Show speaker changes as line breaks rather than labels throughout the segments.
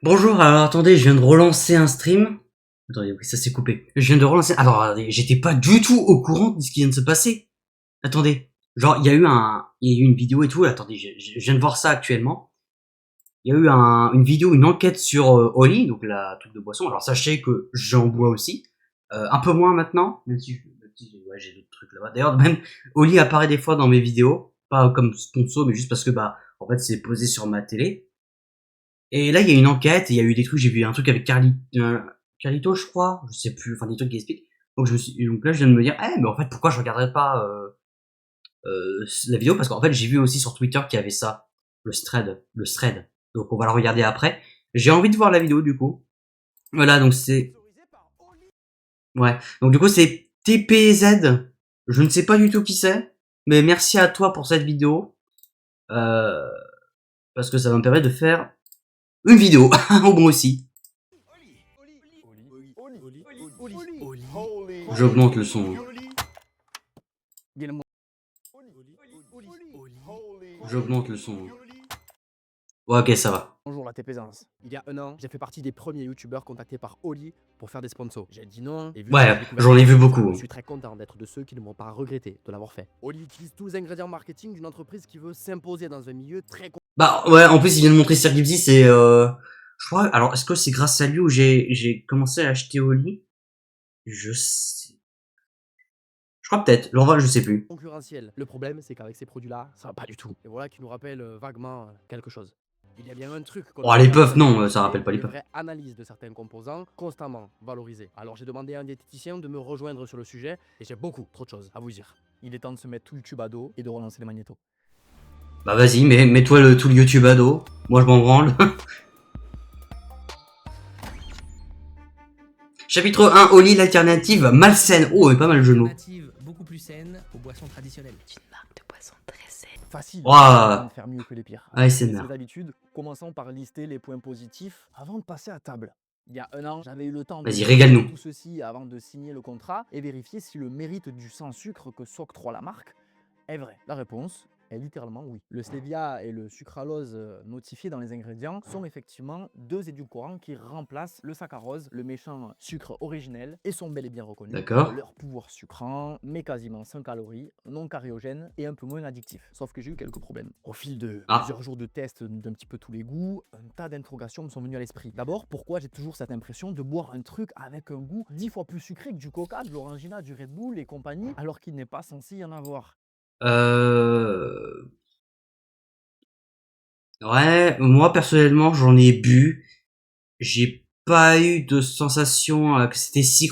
Bonjour, alors attendez, je viens de relancer un stream. Attendez, oui, ça s'est coupé. Je viens de relancer. Alors, attendez, j'étais pas du tout au courant de ce qui vient de se passer. Attendez, genre, il y a eu une vidéo et tout. Attendez, je viens de voir ça actuellement. Il y a eu une vidéo, une enquête sur Oli, donc la truc de boisson. Alors, sachez que j'en bois aussi. Un peu moins maintenant, ouais, j'ai d'autres trucs là-bas. D'ailleurs, même, Oli apparaît des fois dans mes vidéos. Pas comme sponsor, mais juste parce que, bah, en fait, c'est posé sur ma télé. Et là, il y a une enquête, il y a eu des trucs, j'ai vu un truc avec Carlito, je crois, je sais plus, enfin des trucs qui expliquent. Donc là, je viens de me dire, mais en fait, pourquoi je regarderais pas la vidéo? Parce qu'en fait, j'ai vu aussi sur Twitter qu'il y avait ça, le thread. Donc on va le regarder après. J'ai envie de voir la vidéo du coup. Voilà, donc ouais. Donc du coup, c'est TPZ. Je ne sais pas du tout qui c'est, mais merci à toi pour cette vidéo, euh, parce que ça va me permettre de faire une vidéo, au moins aussi. J'augmente le son. J'augmente le son. Ouais, ok, ça va.
Bonjour la TPzance. Il y a un an, j'ai fait partie des premiers youtubeurs contactés par Oli pour faire des sponsors. J'ai dit non et vu
Ouais,
que j'ai découvert
j'en ai vu beaucoup.
je suis très content d'être de ceux qui ne m'ont pas regretté de l'avoir fait. Oli utilise tous les ingrédients marketing d'une entreprise qui veut s'imposer dans un milieu très
Bah ouais, en plus il vient de montrer Sir Gibbsy, c'est je crois, alors est-ce que c'est grâce à lui où j'ai commencé à acheter Oli? Je sais. Je crois peut-être, l'envoi je sais plus.
concurrentiel. Le problème, c'est qu'avec ces produits-là, ça va pas du tout. Et voilà qui nous rappelle vaguement quelque chose. Il y a bien un truc qu'on
Oh,
ne
les
fait pas
puffs,
dans la
non, ça
publicité,
rappelle pas les
une
puffs.
vraie analyse de certains composants constamment valorisés. Alors j'ai demandé à un diététicien de me rejoindre sur le sujet et j'ai beaucoup trop de choses à vous dire. Il est temps de se mettre tout YouTube à dos et de relancer les magnétos.
Bah vas-y, mets-toi tout le YouTube à dos. Moi je m'en branle. Chapitre 1, Oli, l'alternative malsaine. Oh, et pas mal le jeu de mots.
Alternative beaucoup plus saine aux boissons traditionnelles.
Une marque de boisson très saine.
Facile
Ouah.
de faire mieux que les pires.
ASMR.
C'est d'habitude, commençons par lister les points positifs avant de passer à table. Il y a un an, j'avais eu le temps de
Vas-y, régale-nous.
tout ceci avant de signer le contrat et vérifier si le mérite du sans sucre que s'octroie la marque est vrai. La réponse est littéralement oui. Le stevia et le sucralose notifiés dans les ingrédients sont effectivement deux édulcorants qui remplacent le saccharose, le méchant sucre originel, et sont bel et bien reconnus
D'accord.
pour leur pouvoir sucrant, mais quasiment sans calories, non cariogène et un peu moins addictif. Sauf que j'ai eu quelques problèmes. Au fil de plusieurs jours de tests d'un petit peu tous les goûts, un tas d'interrogations me sont venues à l'esprit. D'abord, pourquoi j'ai toujours cette impression de boire un truc avec un goût 10 fois plus sucré que du Coca, de l'Orangina, du Red Bull et compagnie, alors qu'il n'est pas censé y en avoir?
Ouais, moi personnellement j'en ai bu. J'ai pas eu de sensation que c'était si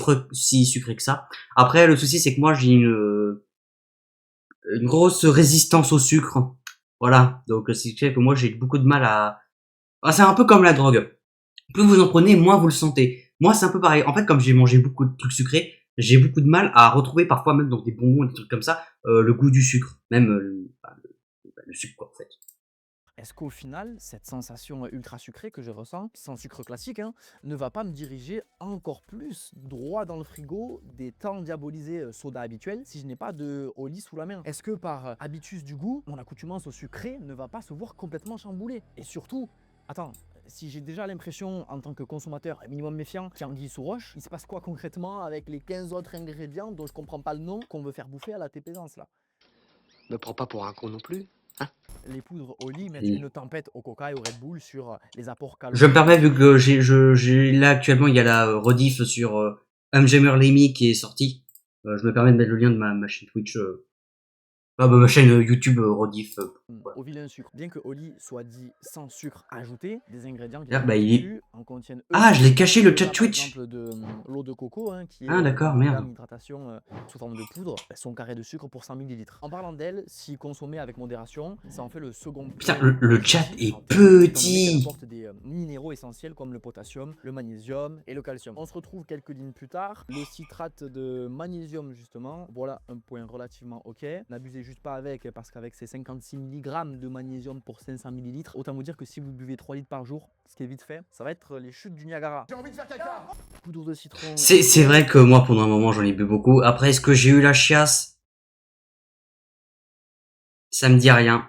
sucré que ça. Après, le souci c'est que moi j'ai une grosse résistance au sucre. Voilà, donc c'est ce qui fait que moi j'ai beaucoup de mal à... Ah, c'est un peu comme la drogue. Plus vous en prenez, moins vous le sentez. Moi c'est un peu pareil. En fait, comme j'ai mangé beaucoup de trucs sucrés, j'ai beaucoup de mal à retrouver parfois même dans des bonbons, des trucs comme ça, le goût du sucre. Même le sucre quoi en fait.
Est-ce qu'au final, cette sensation ultra sucrée que je ressens, sans sucre classique, ne va pas me diriger encore plus droit dans le frigo des temps diabolisés soda habituels si je n'ai pas de Oli sous la main? Est-ce que par habitus du goût, mon accoutumance au sucré ne va pas se voir complètement chamboulée? Et surtout, attends, si j'ai déjà l'impression, en tant que consommateur un minimum méfiant, qu'il y a anguille sous roche, il se passe quoi concrètement avec les 15 autres ingrédients dont je comprends pas le nom qu'on veut faire bouffer à la TPzance là?
Me prends pas pour un con non plus.
Les poudres Oli mettent une tempête au Coca et au Red Bull sur les apports caloriques.
Je me permets, vu que j'ai là actuellement il y a la rediff sur Hamjamer Lemmy qui est sortie. Je me permets de mettre le lien de ma chaîne Twitch, ma chaîne YouTube rediff. Voilà.
Au vilain sucre. Bien que Oli soit dit sans sucre ajouté, des ingrédients qui
Ah, bah, il est...
dessus en contiennent eux.
Ah, je l'ai caché le chat
Par
Twitch.
exemple de l'eau de coco qui est
Ah, d'accord,
une
merde.
gamme hydratation sous forme de poudre, son carré de sucre pour 100 ml. En parlant d'elle, si consommée avec modération, ça en fait le second.
Putain, le chat est
en
petit.
Elle apporte des minéraux essentiels comme le potassium, le magnésium et le calcium. On se retrouve quelques lignes plus tard. Le citrate de magnésium justement, voilà un point relativement ok. N'abusez juste pas avec parce qu'avec ces 56 mg de magnésium pour 500 ml, autant vous dire que si vous buvez 3 litres par jour, ce qui est vite fait, ça va être les chutes du Niagara. J'ai envie de faire caca. Poudre de citron.
C'est vrai que moi pendant un moment j'en ai bu beaucoup. Après, est-ce que j'ai eu la chiasse? Ça me dit rien.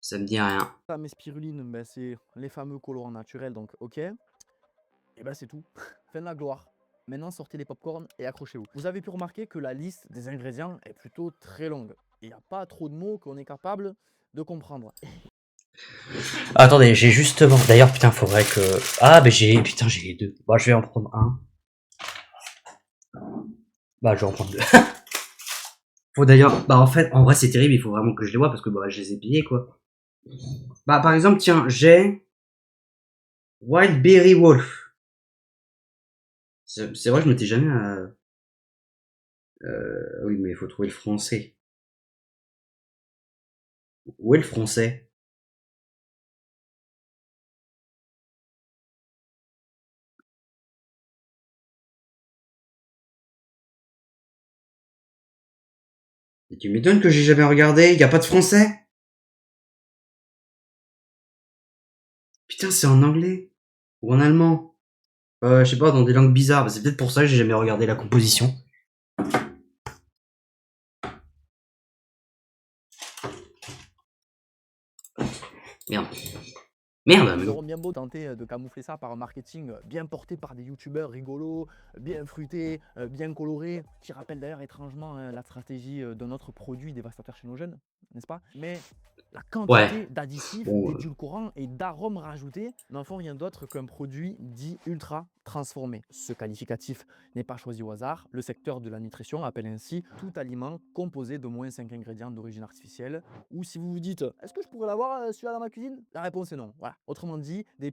Ça me dit rien.
Ça, mes spiruline, ben, c'est les fameux colorants naturels, donc ok. Et ben c'est tout. Fin de la gloire. Maintenant, sortez les popcorn et accrochez-vous. Vous avez pu remarquer que la liste des ingrédients est plutôt très longue. Il n'y a pas trop de mots qu'on est capable de comprendre.
Attendez, j'ai justement... D'ailleurs, putain, faudrait que... Ah, mais j'ai... Putain, j'ai les deux. Bah, je vais en prendre un. Bah, je vais en prendre deux. Faut d'ailleurs... Bah, en fait, en vrai, c'est terrible. Il faut vraiment que je les vois parce que bah, je les ai payés, quoi. Bah, par exemple, tiens, j'ai... Wild Berry Wolf. C'est vrai, je m'étais jamais... Oui, mais il faut trouver le français. Où est le français? Et tu m'étonnes que j'ai jamais regardé, y a pas de français? Putain, c'est en anglais. Ou en allemand. Je sais pas, dans des langues bizarres. Bah, c'est peut-être pour ça que j'ai jamais regardé la composition. Merde. Merde, mais
Ils
bon.
auront bien beau tenter de camoufler ça par un marketing bien porté par des youtubeurs rigolos, bien fruités, bien colorés, qui rappellent d'ailleurs étrangement la stratégie de notre produit dévastateur chez nos jeunes, n'est-ce pas? Mais la quantité
Ouais.
d'additifs,
Bon,
d'édulcorants et d'arômes rajoutés n'en font rien d'autre qu'un produit dit ultra transformé. Ce qualificatif n'est pas choisi au hasard. Le secteur de la nutrition appelle ainsi tout aliment composé d'au moins 5 ingrédients d'origine artificielle. Ou si vous vous dites, est-ce que je pourrais l'avoir celui-là dans ma cuisine? La réponse est non. Voilà. Autrement dit, des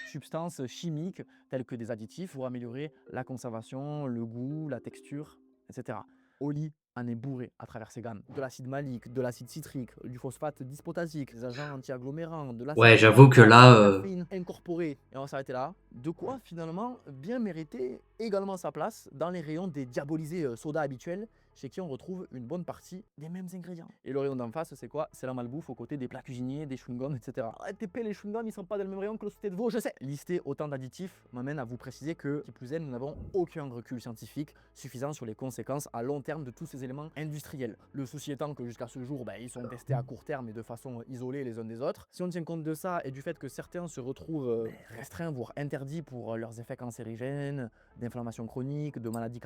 substances chimiques telles que des additifs pour améliorer la conservation, le goût, la texture, etc. Oli en est bourré à travers ses gammes. De l'acide malique, de l'acide citrique, du phosphate disprotasique, des agents anti-agglomérants, de l'acide
ouais, j'avoue que là...
de la caféine incorporée. Et on va s'arrêter là. De quoi finalement bien mériter également sa place dans les rayons des diabolisés soda habituels chez qui on retrouve une bonne partie des mêmes ingrédients. Et le rayon d'en face, c'est quoi? C'est la malbouffe aux côtés des plats cuisiniers, des chewing-gums, etc. TP, les chewing-gums, ils sont pas dans le même rayon que le sauté de veau, je sais. Lister autant d'additifs m'amène à vous préciser que, qui plus est, nous n'avons aucun recul scientifique suffisant sur les conséquences à long terme de tous ces éléments industriels. Le souci étant que jusqu'à ce jour, ils sont testés à court terme et de façon isolée les uns des autres. Si on tient compte de ça et du fait que certains se retrouvent restreints, voire interdits pour leurs effets cancérigènes, d'inflammation chronique, de maladies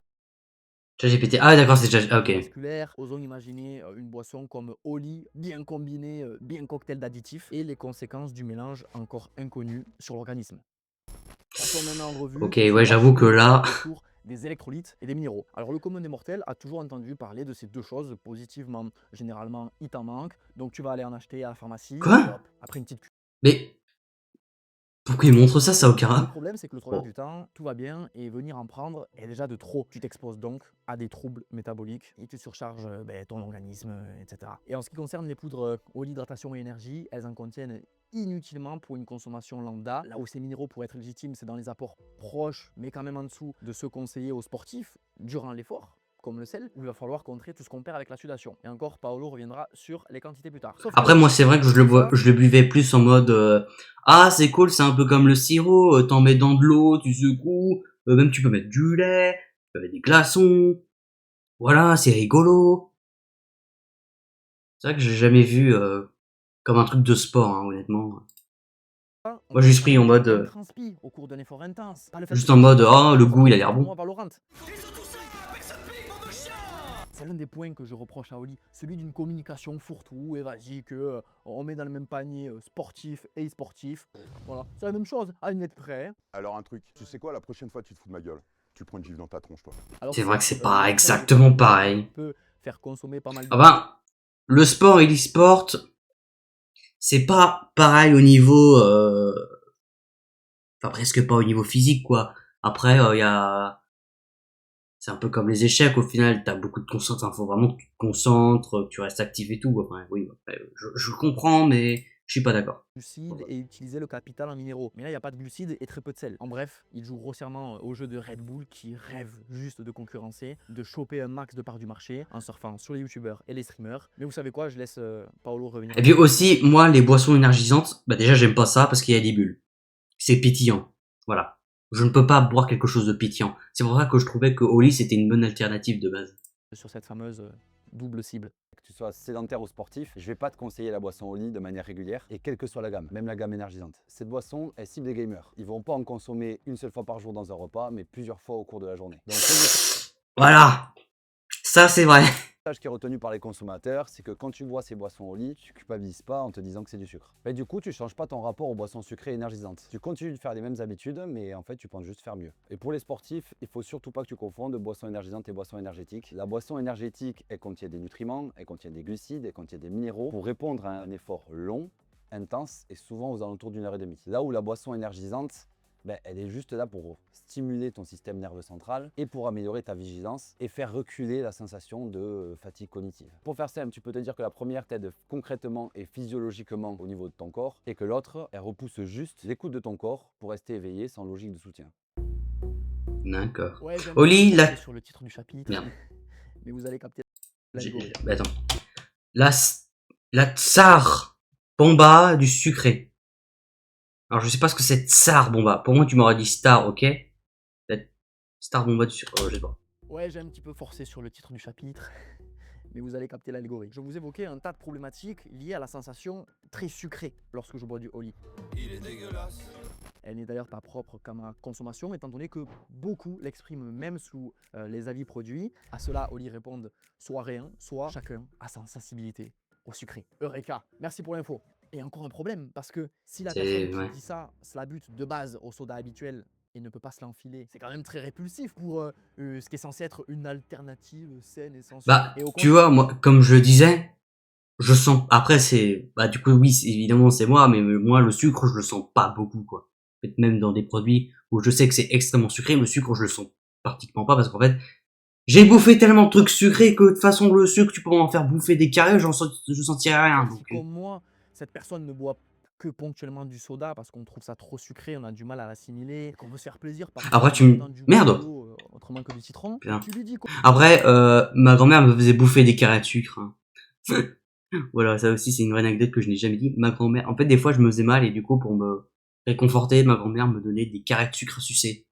ChatGPT. Ah, d'accord, c'est déjà... Ah, ok.
musculaires, osons imaginer une boisson comme Oli, bien combinée, bien cocktail d'additifs, et les conséquences du mélange encore inconnues sur l'organisme. Passons maintenant en revue.
Ok,
sur
ouais,
la
j'avoue que
chimie
là...
autour des électrolytes et des minéraux. Alors le commun des mortels a toujours entendu parler de ces deux choses positivement. Généralement, il t'en manque, donc tu vas aller en acheter à la pharmacie.
Quoi?
Et hop, après une petite
Mais... Pourquoi il montre ça? Ça a aucun
Le
rapport.
problème, c'est que le trois quarts du temps, tout va bien et venir en prendre est déjà de trop. Tu t'exposes donc à des troubles métaboliques et tu surcharges ton organisme, etc. Et en ce qui concerne les poudres Oli hydratation et énergie, elles en contiennent inutilement pour une consommation lambda. Là où ces minéraux pourraient être légitimes, c'est dans les apports proches, mais quand même en dessous de ceux conseillés aux sportifs durant l'effort, comme le sel, où il va falloir contrer tout ce qu'on perd avec la sudation. Et encore, Paolo reviendra sur les quantités plus tard. Sauf
Après,
que,
moi, c'est vrai que je le buvais plus en mode... ah, c'est cool, c'est un peu comme le sirop. T'en mets dans de l'eau, tu secoues. Même tu peux mettre du lait. Tu peux mettre des glaçons. Voilà, c'est rigolo. C'est vrai que j'ai jamais vu comme un truc de sport, hein, honnêtement. Moi, j'ai juste pris en mode...
transpi au cours d'un effort intense. Pas le fait
juste
que
en
tu
mode,
fasses
ah, le
un
goût, il a l'air
tournoi
bon.
Valorant. C'est l'un des points que je reproche à Oli, celui d'une communication fourre-tout et vas-y que on met dans le même panier sportif et e-sportif. Voilà, c'est la même chose, à une lettre près.
Alors un truc, tu sais quoi, la prochaine fois tu te fous de ma gueule. Tu prends une gifle dans ta tronche, toi.
Alors,
C'est vrai que c'est
certes,
pas
le
exactement
sport
pareil.
peut faire consommer pas mal de...
Ah ben, le sport et l'e-sport, c'est pas pareil au niveau... Enfin, presque pas au niveau physique, quoi. Après, il y a... C'est un peu comme les échecs, au final, t'as beaucoup de concentration, faut vraiment que tu te concentres, que tu restes actif et tout. Enfin, oui, après, je comprends, mais je suis pas d'accord.
Glucides et utiliser le capital en minéraux. Mais là, il n'y a pas de glucides et très peu de sel. En bref, il joue grossièrement au jeu de Red Bull qui rêve juste de concurrencer, de choper un max de part du marché en surfant sur les youtubeurs et les streamers. Mais vous savez quoi, je laisse Paolo revenir.
Et puis aussi, moi, les boissons énergisantes, bah déjà, j'aime pas ça parce qu'il y a des bulles. C'est pétillant. Voilà. Je ne peux pas boire quelque chose de pétillant. C'est pour ça que je trouvais que Oli, c'était une bonne alternative de base.
Sur cette fameuse double cible.
Que tu sois sédentaire ou sportif, je vais pas te conseiller la boisson au lit de manière régulière et quelle que soit la gamme, même la gamme énergisante. Cette boisson, elle cible les gamers. Ils vont pas en consommer une seule fois par jour dans un repas, mais plusieurs fois au cours de la journée. Donc
Voilà. Ça, c'est vrai.
le message qui est retenu par les consommateurs, c'est que quand tu bois ces boissons au lit, tu culpabilises pas en te disant que c'est du sucre. Et du coup, tu changes pas ton rapport aux boissons sucrées énergisantes. Tu continues de faire les mêmes habitudes, mais en fait, tu penses juste faire mieux. Et pour les sportifs, il faut surtout pas que tu confondes boissons énergisantes et boissons énergétiques. La boisson énergétique, elle contient des nutriments, elle contient des glucides, elle contient des minéraux pour répondre à un effort long, intense et souvent aux alentours d'une heure et demie. Là où la boisson énergisante, elle est juste là pour stimuler ton système nerveux central et pour améliorer ta vigilance et faire reculer la sensation de fatigue cognitive. Pour faire simple, tu peux te dire que la première t'aide concrètement et physiologiquement au niveau de ton corps et que l'autre, elle repousse juste l'écoute de ton corps pour rester éveillé sans logique de soutien.
D'accord.
Ouais, j'ai un
Oli,
peu
la...
forcé sur le titre du chapitre,
Merde.
mais vous allez capter
J'ai-
l'algorithme.
Attends. La tsar bomba du sucré. Alors, je sais pas ce que c'est tsar bomba. Pour moi, tu m'aurais dit star, ok? La star bomba du sucre. Oh, je sais pas.
Ouais, j'ai un petit peu forcé sur le titre du chapitre, mais vous allez capter l'algorithme. Je vous évoquais un tas de problématiques liées à la sensation très sucrée lorsque je bois du Oli. Elle n'est d'ailleurs pas propre qu'à ma consommation, étant donné que beaucoup l'expriment même sous les avis produits. À cela, Oli répondent soit rien, soit chacun a sa sensibilité au sucré. Eureka, merci pour l'info. Et encore un problème, parce que si la personne qui
Ouais.
dit ça se la bute de base au soda habituel et ne peut pas se l'enfiler, c'est quand même très répulsif pour ce qui est censé être une alternative saine et sans sucre.
Bah,
Et au
tu vois, moi, comme je le disais, je sens, après, c'est, bah, du coup, oui, évidemment, c'est moi, mais moi, le sucre, je le sens pas beaucoup, quoi. En fait, même dans des produits où je sais que c'est extrêmement sucré, le sucre, je le sens pratiquement pas, parce qu'en fait, j'ai bouffé tellement de trucs sucrés que, de toute façon, le sucre, tu peux m'en faire bouffer des carrés, je sentirais rien,
si
donc.
comme moi, cette personne ne boit que ponctuellement du soda parce qu'on trouve ça trop sucré, on a du mal à l'assimiler, qu'on veut se faire plaisir par
Après,
du
merde!
l'eau, autrement que du citron,
Putain.
tu lui dis quoi?
Après, ma grand-mère me faisait bouffer des carrés de sucre, hein. Voilà, ça aussi, c'est une vraie anecdote que je n'ai jamais dit. Ma grand-mère, en fait, des fois, je me faisais mal et du coup, pour me réconforter, ma grand-mère me donnait des carrés de sucre à sucer.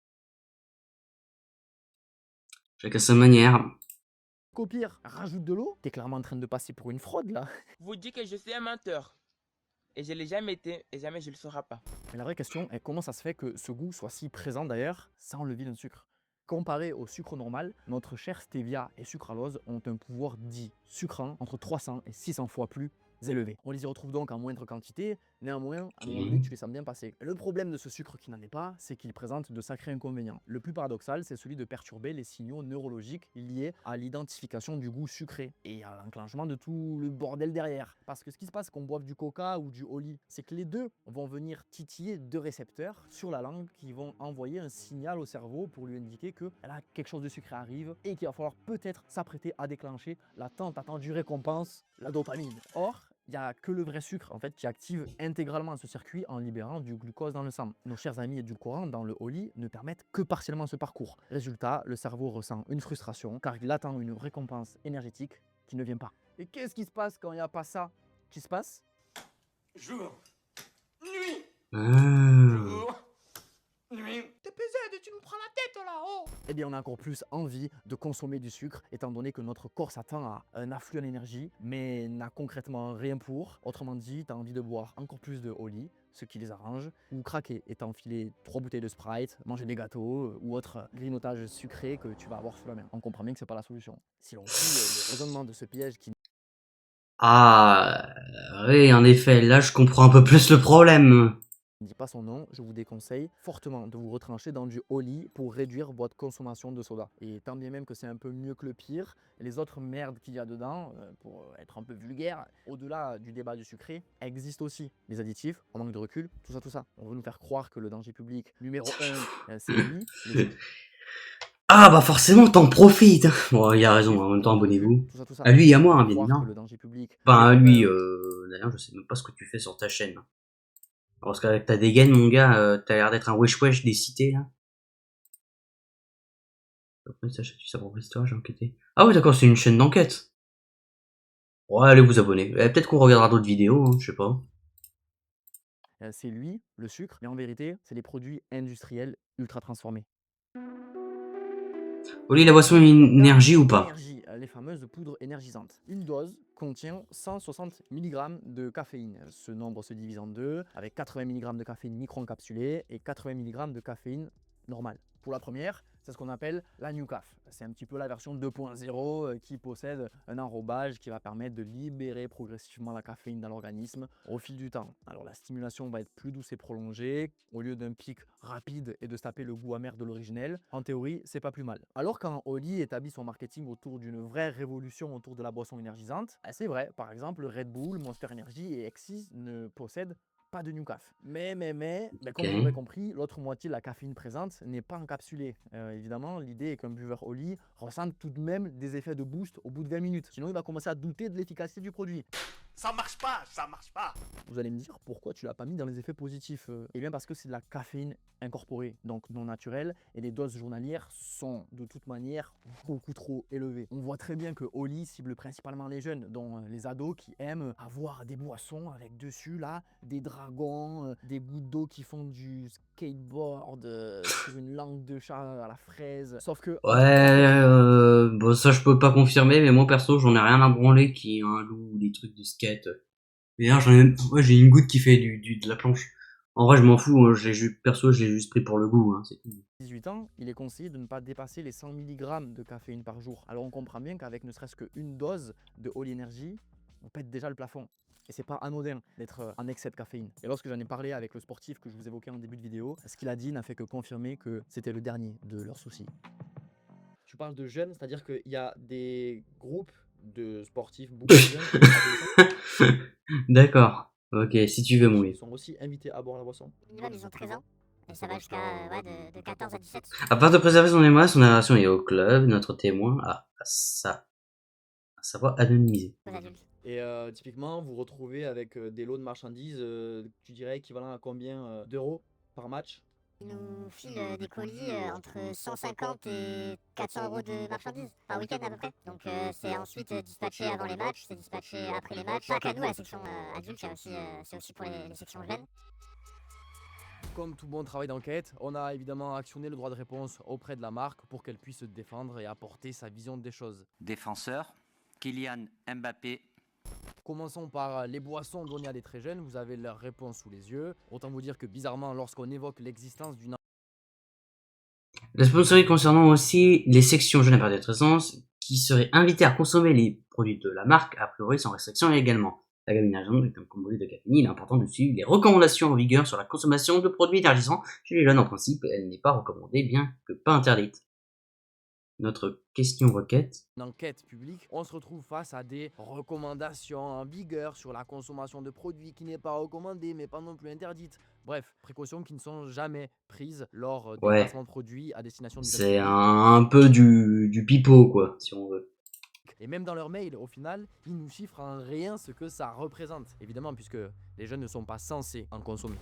Chacun sa manière.
Qu'au pire, rajoute de l'eau, t'es clairement en train de passer pour une fraude là.
Vous dites que je suis un menteur. Et je l'ai jamais été et jamais je le serai pas.
Mais la vraie question est comment ça se fait que ce goût soit si présent d'ailleurs sans le vilain sucre. Comparé au sucre normal, notre cher stevia et sucralose ont un pouvoir dit sucrant entre 300 et 600 fois plus élevé. On les y retrouve donc en moindre quantité, néanmoins, à un moment donné, tu les sens bien passer. Le problème de ce sucre qui n'en est pas, c'est qu'il présente de sacrés inconvénients. Le plus paradoxal, c'est celui de perturber les signaux neurologiques liés à l'identification du goût sucré et à l'enclenchement de tout le bordel derrière. Parce que ce qui se passe qu'on boive du coca ou du Oli, c'est que les deux vont venir titiller deux récepteurs sur la langue qui vont envoyer un signal au cerveau pour lui indiquer que là, quelque chose de sucré arrive et qu'il va falloir peut-être s'apprêter à déclencher la tant attendue récompense, la dopamine. Or, il n'y a que le vrai sucre en fait qui active intégralement ce circuit en libérant du glucose dans le sang. Nos chers amis édulcorants dans le Oli ne permettent que partiellement ce parcours. Résultat, le cerveau ressent une frustration car il attend une récompense énergétique qui ne vient pas. Et qu'est-ce qui se passe quand il n'y a pas ça qui se passe?
Jour. Nuit.
Ah.
Nuit. TPZ, tu nous prends la tête là-haut.
Eh bien, on a encore plus envie de consommer du sucre, étant donné que notre corps s'attend à un afflux en énergie, mais n'a concrètement rien pour. Autrement dit, tu as envie de boire encore plus de Oli, ce qui les arrange, ou craquer et t'enfiler 3 bouteilles de Sprite, manger des gâteaux ou autre grignotage sucré que tu vas avoir sous la main. On comprend bien que c'est pas la solution. Si l'on suit le raisonnement de ce piège qui
Ah, oui, en effet, là, je comprends un peu plus le problème.
ne dit pas son nom, je vous déconseille fortement de vous retrancher dans du Oli pour réduire votre consommation de soda. Et tant bien même que c'est un peu mieux que le pire, les autres merdes qu'il y a dedans, pour être un peu vulgaire, au-delà du débat du sucré, existent aussi. Les additifs, on manque de recul, tout ça. On veut nous faire croire que le danger public numéro 1, c'est lui.
Ah, bah forcément, t'en profites. Bon, il a raison, en même temps, abonnez-vous.
Tout ça.
À lui et à moi, hein, bien
Croire
évidemment.
que le danger public.
Enfin, à lui, d'ailleurs, je sais même pas ce que tu fais sur ta chaîne. Parce qu'avec ta dégaine, mon gars, t'as l'air d'être un wesh-wesh des cités, là. Après, ça, tu sa propre histoire, j'ai enquêté. Ah oui, d'accord, c'est une chaîne d'enquête. Ouais, allez vous abonner. Peut-être qu'on regardera d'autres vidéos, hein, je sais pas.
C'est lui, le sucre, mais en vérité, c'est des produits industriels ultra transformés.
Oli, la boisson énergie ou pas?
Énergie, les fameuses poudres énergisantes. Une dose contient 160 mg de caféine. Ce nombre se divise en deux, avec 80 mg de caféine micro-encapsulée et 80 mg de caféine normale. Pour la première, c'est ce qu'on appelle la New Caf. C'est un petit peu la version 2.0 qui possède un enrobage qui va permettre de libérer progressivement la caféine dans l'organisme au fil du temps. Alors la stimulation va être plus douce et prolongée, au lieu d'un pic rapide et de se taper le goût amer de l'originel. En théorie, c'est pas plus mal. Alors quand Oli établit son marketing autour d'une vraie révolution autour de la boisson énergisante, c'est vrai, par exemple Red Bull, Monster Energy et Exis ne possèdent pas de New Caf. Mais, comme vous l'aurez compris, l'autre moitié de la caféine présente n'est pas encapsulée. Évidemment, l'idée est qu'un buveur Oli ressente tout de même des effets de boost au bout de 20 minutes. Sinon, il va commencer à douter de l'efficacité du produit.
Ça marche pas, ça marche pas.
Vous allez me dire pourquoi tu l'as pas mis dans les effets positifs. Eh bien parce que c'est de la caféine incorporée, donc non naturelle, et les doses journalières sont de toute manière beaucoup trop élevées. On voit très bien que Oli cible principalement les jeunes, dont les ados qui aiment avoir des boissons avec dessus là des dragons, des gouttes d'eau qui font du skateboard sur une langue de chat à la fraise. Sauf que
Ouais, bon, ça je peux pas confirmer, mais moi perso, j'en ai rien à branler qui est un loup ou des trucs de skate. D'ailleurs, j'ai une goutte qui fait de la planche. En vrai, je m'en fous, hein, perso, je l'ai juste pris pour le goût, hein, c'est tout.
18 ans, il est conseillé de ne pas dépasser les 100 mg de caféine par jour. Alors on comprend bien qu'avec ne serait-ce qu'une dose de Oli Energy, on pète déjà le plafond. Et c'est pas anodin d'être en excès de caféine. Et lorsque j'en ai parlé avec le sportif que je vous évoquais en début de vidéo, ce qu'il a dit n'a fait que confirmer que c'était le dernier de leurs soucis. Tu parles de jeunes, c'est-à-dire qu'il y a des groupes de sportifs beaucoup plus jeunes.
D'accord. Ok, si tu veux, mon
Ils
livre.
sont aussi invités à boire la boisson.
Minimum, ils ont 13 ans. Et ça va jusqu'à de 14 à 17.
Afin de préserver son mémoire, son narration est au club, notre témoin à savoir anonymisé.
Aux adultes.
Et typiquement, vous retrouvez avec des lots de marchandises, tu dirais équivalent à combien d'euros par match?
Ils nous filent des colis entre 150 et 400 euros de marchandises par week-end à peu près. Donc c'est ensuite dispatché avant les matchs, c'est dispatché après les matchs. Pas qu'à nous, à la section adulte, c'est aussi pour les sections jeunes.
Comme tout bon travail d'enquête, on a évidemment actionné le droit de réponse auprès de la marque pour qu'elle puisse se défendre et apporter sa vision des choses.
Défenseur, Kylian Mbappé.
Commençons par les boissons données à des très jeunes, vous avez leur réponse sous les yeux. Autant vous dire que bizarrement, lorsqu'on évoque l'existence d'une...
La sponsoring concernant aussi les sections jeunes à partir de 13 ans qui seraient invitées à consommer les produits de la marque, a priori sans restriction également. La gamme énergisante est un composé de caféine, il est important de suivre les recommandations en vigueur sur la consommation de produits énergisants. Chez les jeunes, en principe, elle n'est pas recommandée, bien que pas interdite. Notre question requête.
Une enquête publique, on se retrouve face à des recommandations en vigueur sur la consommation de produits qui n'est pas recommandée mais pas non plus interdite. Bref, précautions qui ne sont jamais prises lors des placements de produits à destination du
C'est un peu du pipeau, quoi, si on veut.
Et même dans leur mail, au final, ils nous chiffrent en rien ce que ça représente. Évidemment, puisque les jeunes ne sont pas censés en consommer.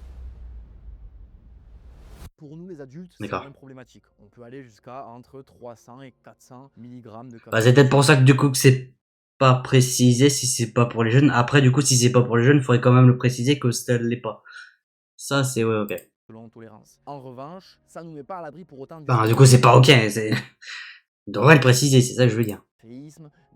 Pour nous, les adultes, c'est moins problématique. On peut aller jusqu'à entre 300 et 400 mg de caféine.
Bah, c'est peut-être pour ça que du coup que c'est pas précisé si c'est pas pour les jeunes. Après, du coup, si c'est pas pour les jeunes, il faudrait quand même le préciser que ça l'est pas. Ça, c'est ouais, ok.
Selon tolérance. En revanche, ça nous met pas à l'abri pour autant...
Enfin, du coup, c'est pas ok. On devrait le préciser, c'est ça que je veux dire.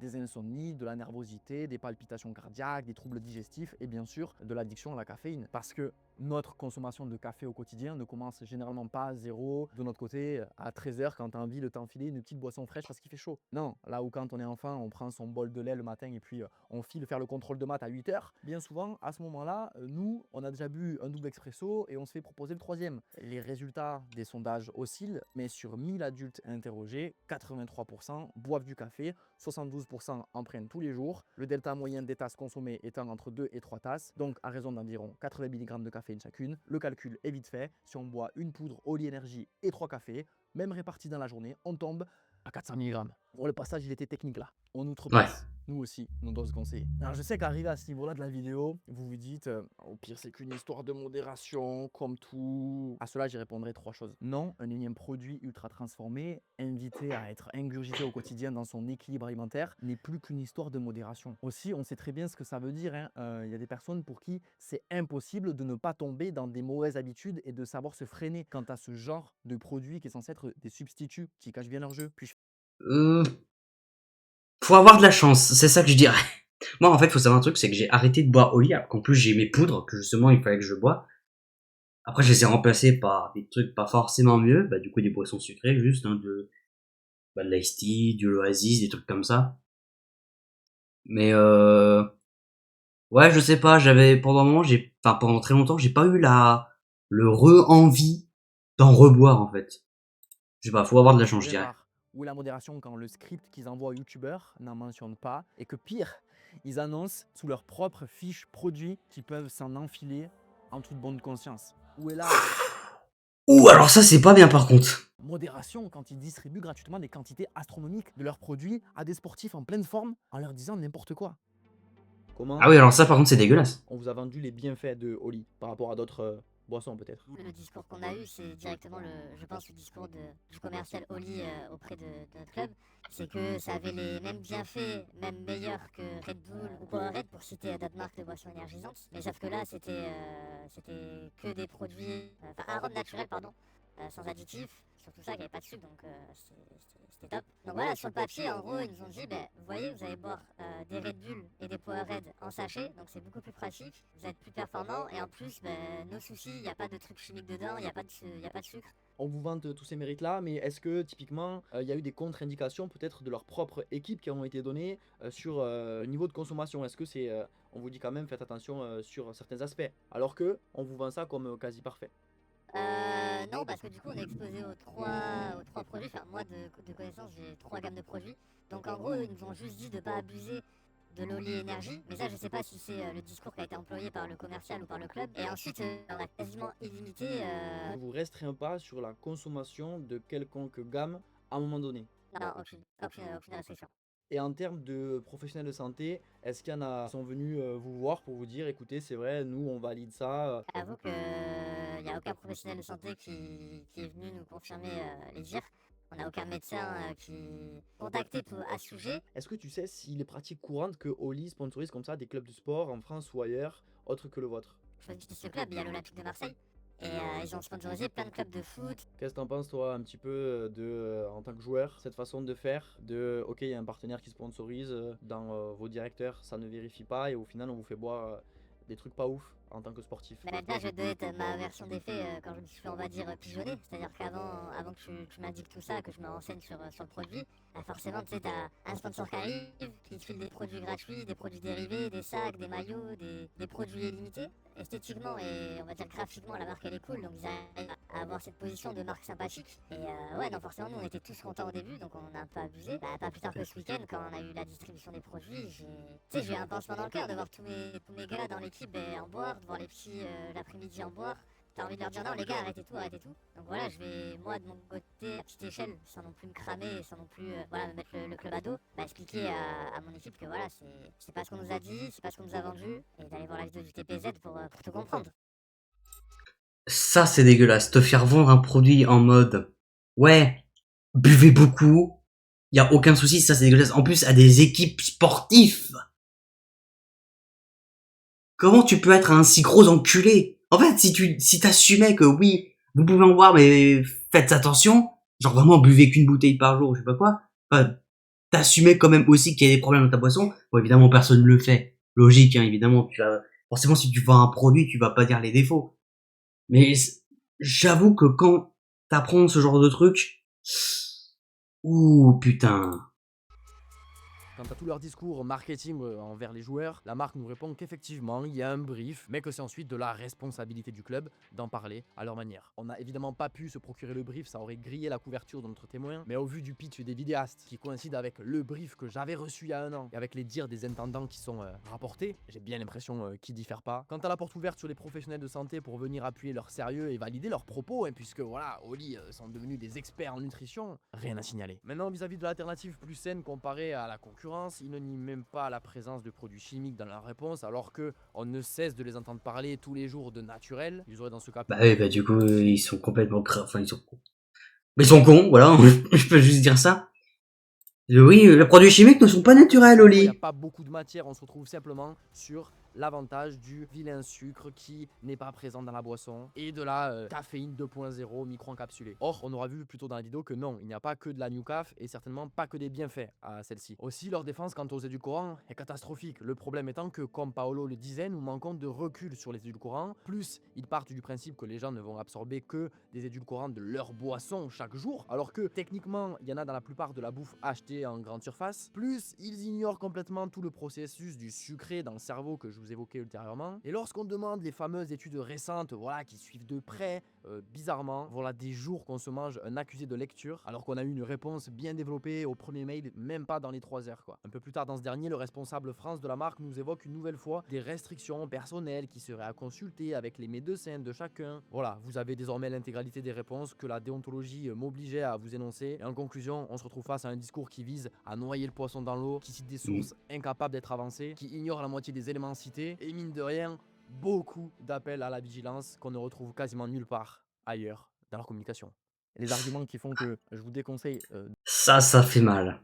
Des insomnies, de la nervosité, des palpitations cardiaques, des troubles digestifs et bien sûr de l'addiction à la caféine. Parce que notre consommation de café au quotidien ne commence généralement pas à zéro, de notre côté, à 13h quand tu as envie de t'enfiler une petite boisson fraîche parce qu'il fait chaud. Non, là où quand on est enfant, on prend son bol de lait le matin et puis on file faire le contrôle de maths à 8h. Bien souvent, à ce moment-là, nous, on a déjà bu un double expresso et on se fait proposer le troisième. Les résultats des sondages oscillent, mais sur 1000 adultes interrogés, 83% boivent du café, 72% en prennent tous les jours, le delta moyen des tasses consommées étant entre 2 et 3 tasses, donc à raison d'environ 80 mg de caféine chacune. Le calcul est vite fait, si on boit une poudre Oli Energy et 3 cafés, même répartis dans la journée, on tombe à 400 mg. Bon, le passage, il était technique là. On outrepasse, nous aussi, nos doses conseillées. Alors, je sais qu'arrivé à ce niveau-là de la vidéo, vous vous dites, au pire, c'est qu'une histoire de modération, comme tout. À cela, j'y répondrai 3 choses. Non, un énième produit ultra transformé, invité à être ingurgité au quotidien dans son équilibre alimentaire, n'est plus qu'une histoire de modération. Aussi, on sait très bien ce que ça veut dire. Il y a des personnes pour qui c'est impossible de ne pas tomber dans des mauvaises habitudes et de savoir se freiner quant à ce genre de produit qui est censé être des substituts qui cachent bien leur jeu. Puis
Faut avoir de la chance, c'est ça que je dirais. Moi, en fait, faut savoir un truc, c'est que j'ai arrêté de boire au lit, alors qu'en plus j'ai mes poudres, que justement il fallait que je bois. Après, je les ai remplacés par des trucs pas forcément mieux, bah du coup des boissons sucrées, juste, hein, de l'ice tea, de l'oasis, des trucs comme ça. Mais ouais, je sais pas, pendant un moment, pendant très longtemps, j'ai pas eu le envie d'en reboire, en fait. Je sais pas, faut avoir de la chance, je dirais.
Ou la modération quand le script qu'ils envoient aux youtubeurs n'en mentionne pas et que pire, ils annoncent sous leur propre fiche produit qu'ils peuvent s'en enfiler en toute bonne conscience. Où est là
Ouh, alors ça c'est pas bien par contre.
modération quand ils distribuent gratuitement des quantités astronomiques de leurs produits à des sportifs en pleine forme en leur disant n'importe quoi. Comment
Ah oui, alors ça par contre c'est dégueulasse.
on vous a vendu les bienfaits de Oli par rapport à d'autres boissons peut-être?
Le discours qu'on a eu, c'est directement, je pense, le discours du commercial Oli auprès de notre club. C'est que ça avait les mêmes bienfaits, même meilleurs que Red Bull ou Powerade, pour citer d'autres marques de boissons énergisantes. Mais sauf que là, c'était que des produits, enfin un rhum naturel, pardon, sans additifs. Surtout ça, il n'y avait pas de sucre, donc c'était top. Donc voilà, sur le papier, en gros, ils nous ont dit, vous voyez, vous allez boire des Red Bull et des Powerade en sachet, donc c'est beaucoup plus pratique, vous êtes plus performant, et en plus, nos soucis, il n'y a pas de trucs chimiques dedans, il n'y a pas de sucre.
On vous vante tous ces mérites-là, mais est-ce que typiquement, il y a eu des contre-indications peut-être de leur propre équipe qui ont été données sur le niveau de consommation? Est-ce que c'est, on vous dit quand même, faites attention sur certains aspects, alors que on vous vend ça comme quasi parfait?
Non, parce que du coup, on est exposé aux trois produits. Enfin, moi, de connaissance, j'ai 3 gammes de produits. Donc, en gros, ils nous ont juste dit de ne pas abuser de l'Oli énergie. Mais ça, je sais pas si c'est le discours qui a été employé par le commercial ou par le club. Et ensuite, on a quasiment illimité.
Ne vous restreint pas sur la consommation de quelconque gamme à un moment donné?
Non, aucune restriction.
Et en termes de professionnels de santé, est-ce qu'il y en a qui sont venus vous voir pour vous dire, écoutez, c'est vrai, nous, on valide ça?
J'avoue qu'il n'y a aucun professionnel de santé qui est venu nous confirmer les dires. On n'a aucun médecin qui est contacté à ce sujet.
Est-ce que tu sais s'il est pratique courante que Oli sponsorise comme ça des clubs de sport en France ou ailleurs, autres que le vôtre?
Je dis ce club, il y a l'Olympique de Marseille. Et ils ont sponsorisé plein de clubs de foot.
Qu'est-ce que t'en penses toi un petit peu en tant que joueur, cette façon de faire, ok il y a un partenaire qui sponsorise, dans vos directeurs ça ne vérifie pas et au final on vous fait boire des trucs pas ouf en tant que sportif?
Mais là, je vais te donner ma version des faits quand je me suis fait, on va dire, pigeonner. C'est-à-dire qu'avant que tu m'indiques tout ça, que je me renseigne sur le produit, forcément, tu sais, t'as un sponsor qui arrive, qui te file des produits gratuits, des produits dérivés, des sacs, des maillots, des produits illimités. Esthétiquement et on va dire graphiquement, la marque elle est cool, donc ils arrivent à avoir cette position de marque sympathique. Et ouais, non, forcément, nous on était tous contents au début, donc on a un peu abusé. Pas plus tard que ce week-end, quand on a eu la distribution des produits, j'ai eu un pansement dans le cœur de voir tous mes gars dans l'équipe en boire, de voir les petits l'après-midi en boire. T'as envie de leur dire non les gars, arrêtez tout. Donc voilà, je vais moi de mon côté à petite échelle, sans non plus me cramer, sans non plus me mettre le club à dos, expliquer à mon équipe que voilà, c'est pas ce qu'on nous a dit, c'est pas ce qu'on nous a vendu, et d'aller voir la vidéo du TPZ pour te comprendre.
Ça c'est dégueulasse, te faire vendre un produit en mode ouais, buvez beaucoup, y a aucun souci, ça c'est dégueulasse. En plus à des équipes sportives. Comment tu peux être un si gros enculé? En fait, si t'assumais que oui, vous pouvez en boire, mais faites attention, genre vraiment buvez qu'une bouteille par jour, je sais pas quoi, t'assumais quand même aussi qu'il y a des problèmes dans ta boisson. Bon, évidemment, personne ne le fait. Logique, hein, évidemment, forcément, si tu vends un produit, tu vas pas dire les défauts. Mais j'avoue que quand t'apprends ce genre de truc, ouh, putain.
Quant à tout leur discours marketing envers les joueurs, la marque nous répond qu'effectivement il y a un brief, mais que c'est ensuite de la responsabilité du club d'en parler à leur manière. On n'a évidemment pas pu se procurer le brief, ça aurait grillé la couverture de notre témoin, mais au vu du pitch des vidéastes qui coïncide avec le brief que j'avais reçu il y a un an et avec les dires des intendants qui sont rapportés, j'ai bien l'impression qu'ils diffèrent pas. Quant à la porte ouverte sur les professionnels de santé pour venir appuyer leur sérieux et valider leurs propos, puisque voilà, Oli sont devenus des experts en nutrition, rien à signaler. Maintenant vis-à-vis de l'alternative plus saine comparée à la concurrence, ils ne nient même pas la présence de produits chimiques dans leur réponse, alors que on ne cesse de les entendre parler tous les jours de naturel. Ils auraient dans ce cas...
Du coup, ils sont complètement ils sont cons. Mais ils sont cons, voilà, je peux juste dire ça. Oui, les produits chimiques ne sont pas naturels, Oli.
Il n'y a pas beaucoup de matière, on se retrouve simplement sur l'avantage du vilain sucre qui n'est pas présent dans la boisson et de la caféine 2.0 micro-encapsulée. Or, on aura vu plus tôt dans la vidéo que non, il n'y a pas que de la New Caf et certainement pas que des bienfaits à celle-ci. Aussi, leur défense quant aux édulcorants est catastrophique. Le problème étant que, comme Paolo le disait, nous manquons de recul sur les édulcorants. Plus, ils partent du principe que les gens ne vont absorber que des édulcorants de leur boisson chaque jour, alors que techniquement, il y en a dans la plupart de la bouffe achetée en grande surface. Plus, ils ignorent complètement tout le processus du sucré dans le cerveau que je vous évoquais ultérieurement. Et lorsqu'on demande les fameuses études récentes, voilà, qui suivent de près, bizarrement, voilà des jours qu'on se mange un accusé de lecture, alors qu'on a eu une réponse bien développée au premier mail, même pas dans les 3 heures quoi. Un peu plus tard dans ce dernier, le responsable France de la marque nous évoque une nouvelle fois des restrictions personnelles qui seraient à consulter avec les médecins de chacun. Voilà, vous avez désormais l'intégralité des réponses que la déontologie m'obligeait à vous énoncer. Et en conclusion, on se retrouve face à un discours qui vise à noyer le poisson dans l'eau, qui cite des sources incapables d'être avancées, qui ignore la moitié des éléments cités, et mine de rien, beaucoup d'appels à la vigilance qu'on ne retrouve quasiment nulle part ailleurs dans leur communication. Les arguments qui font que je vous déconseille
Ça fait mal.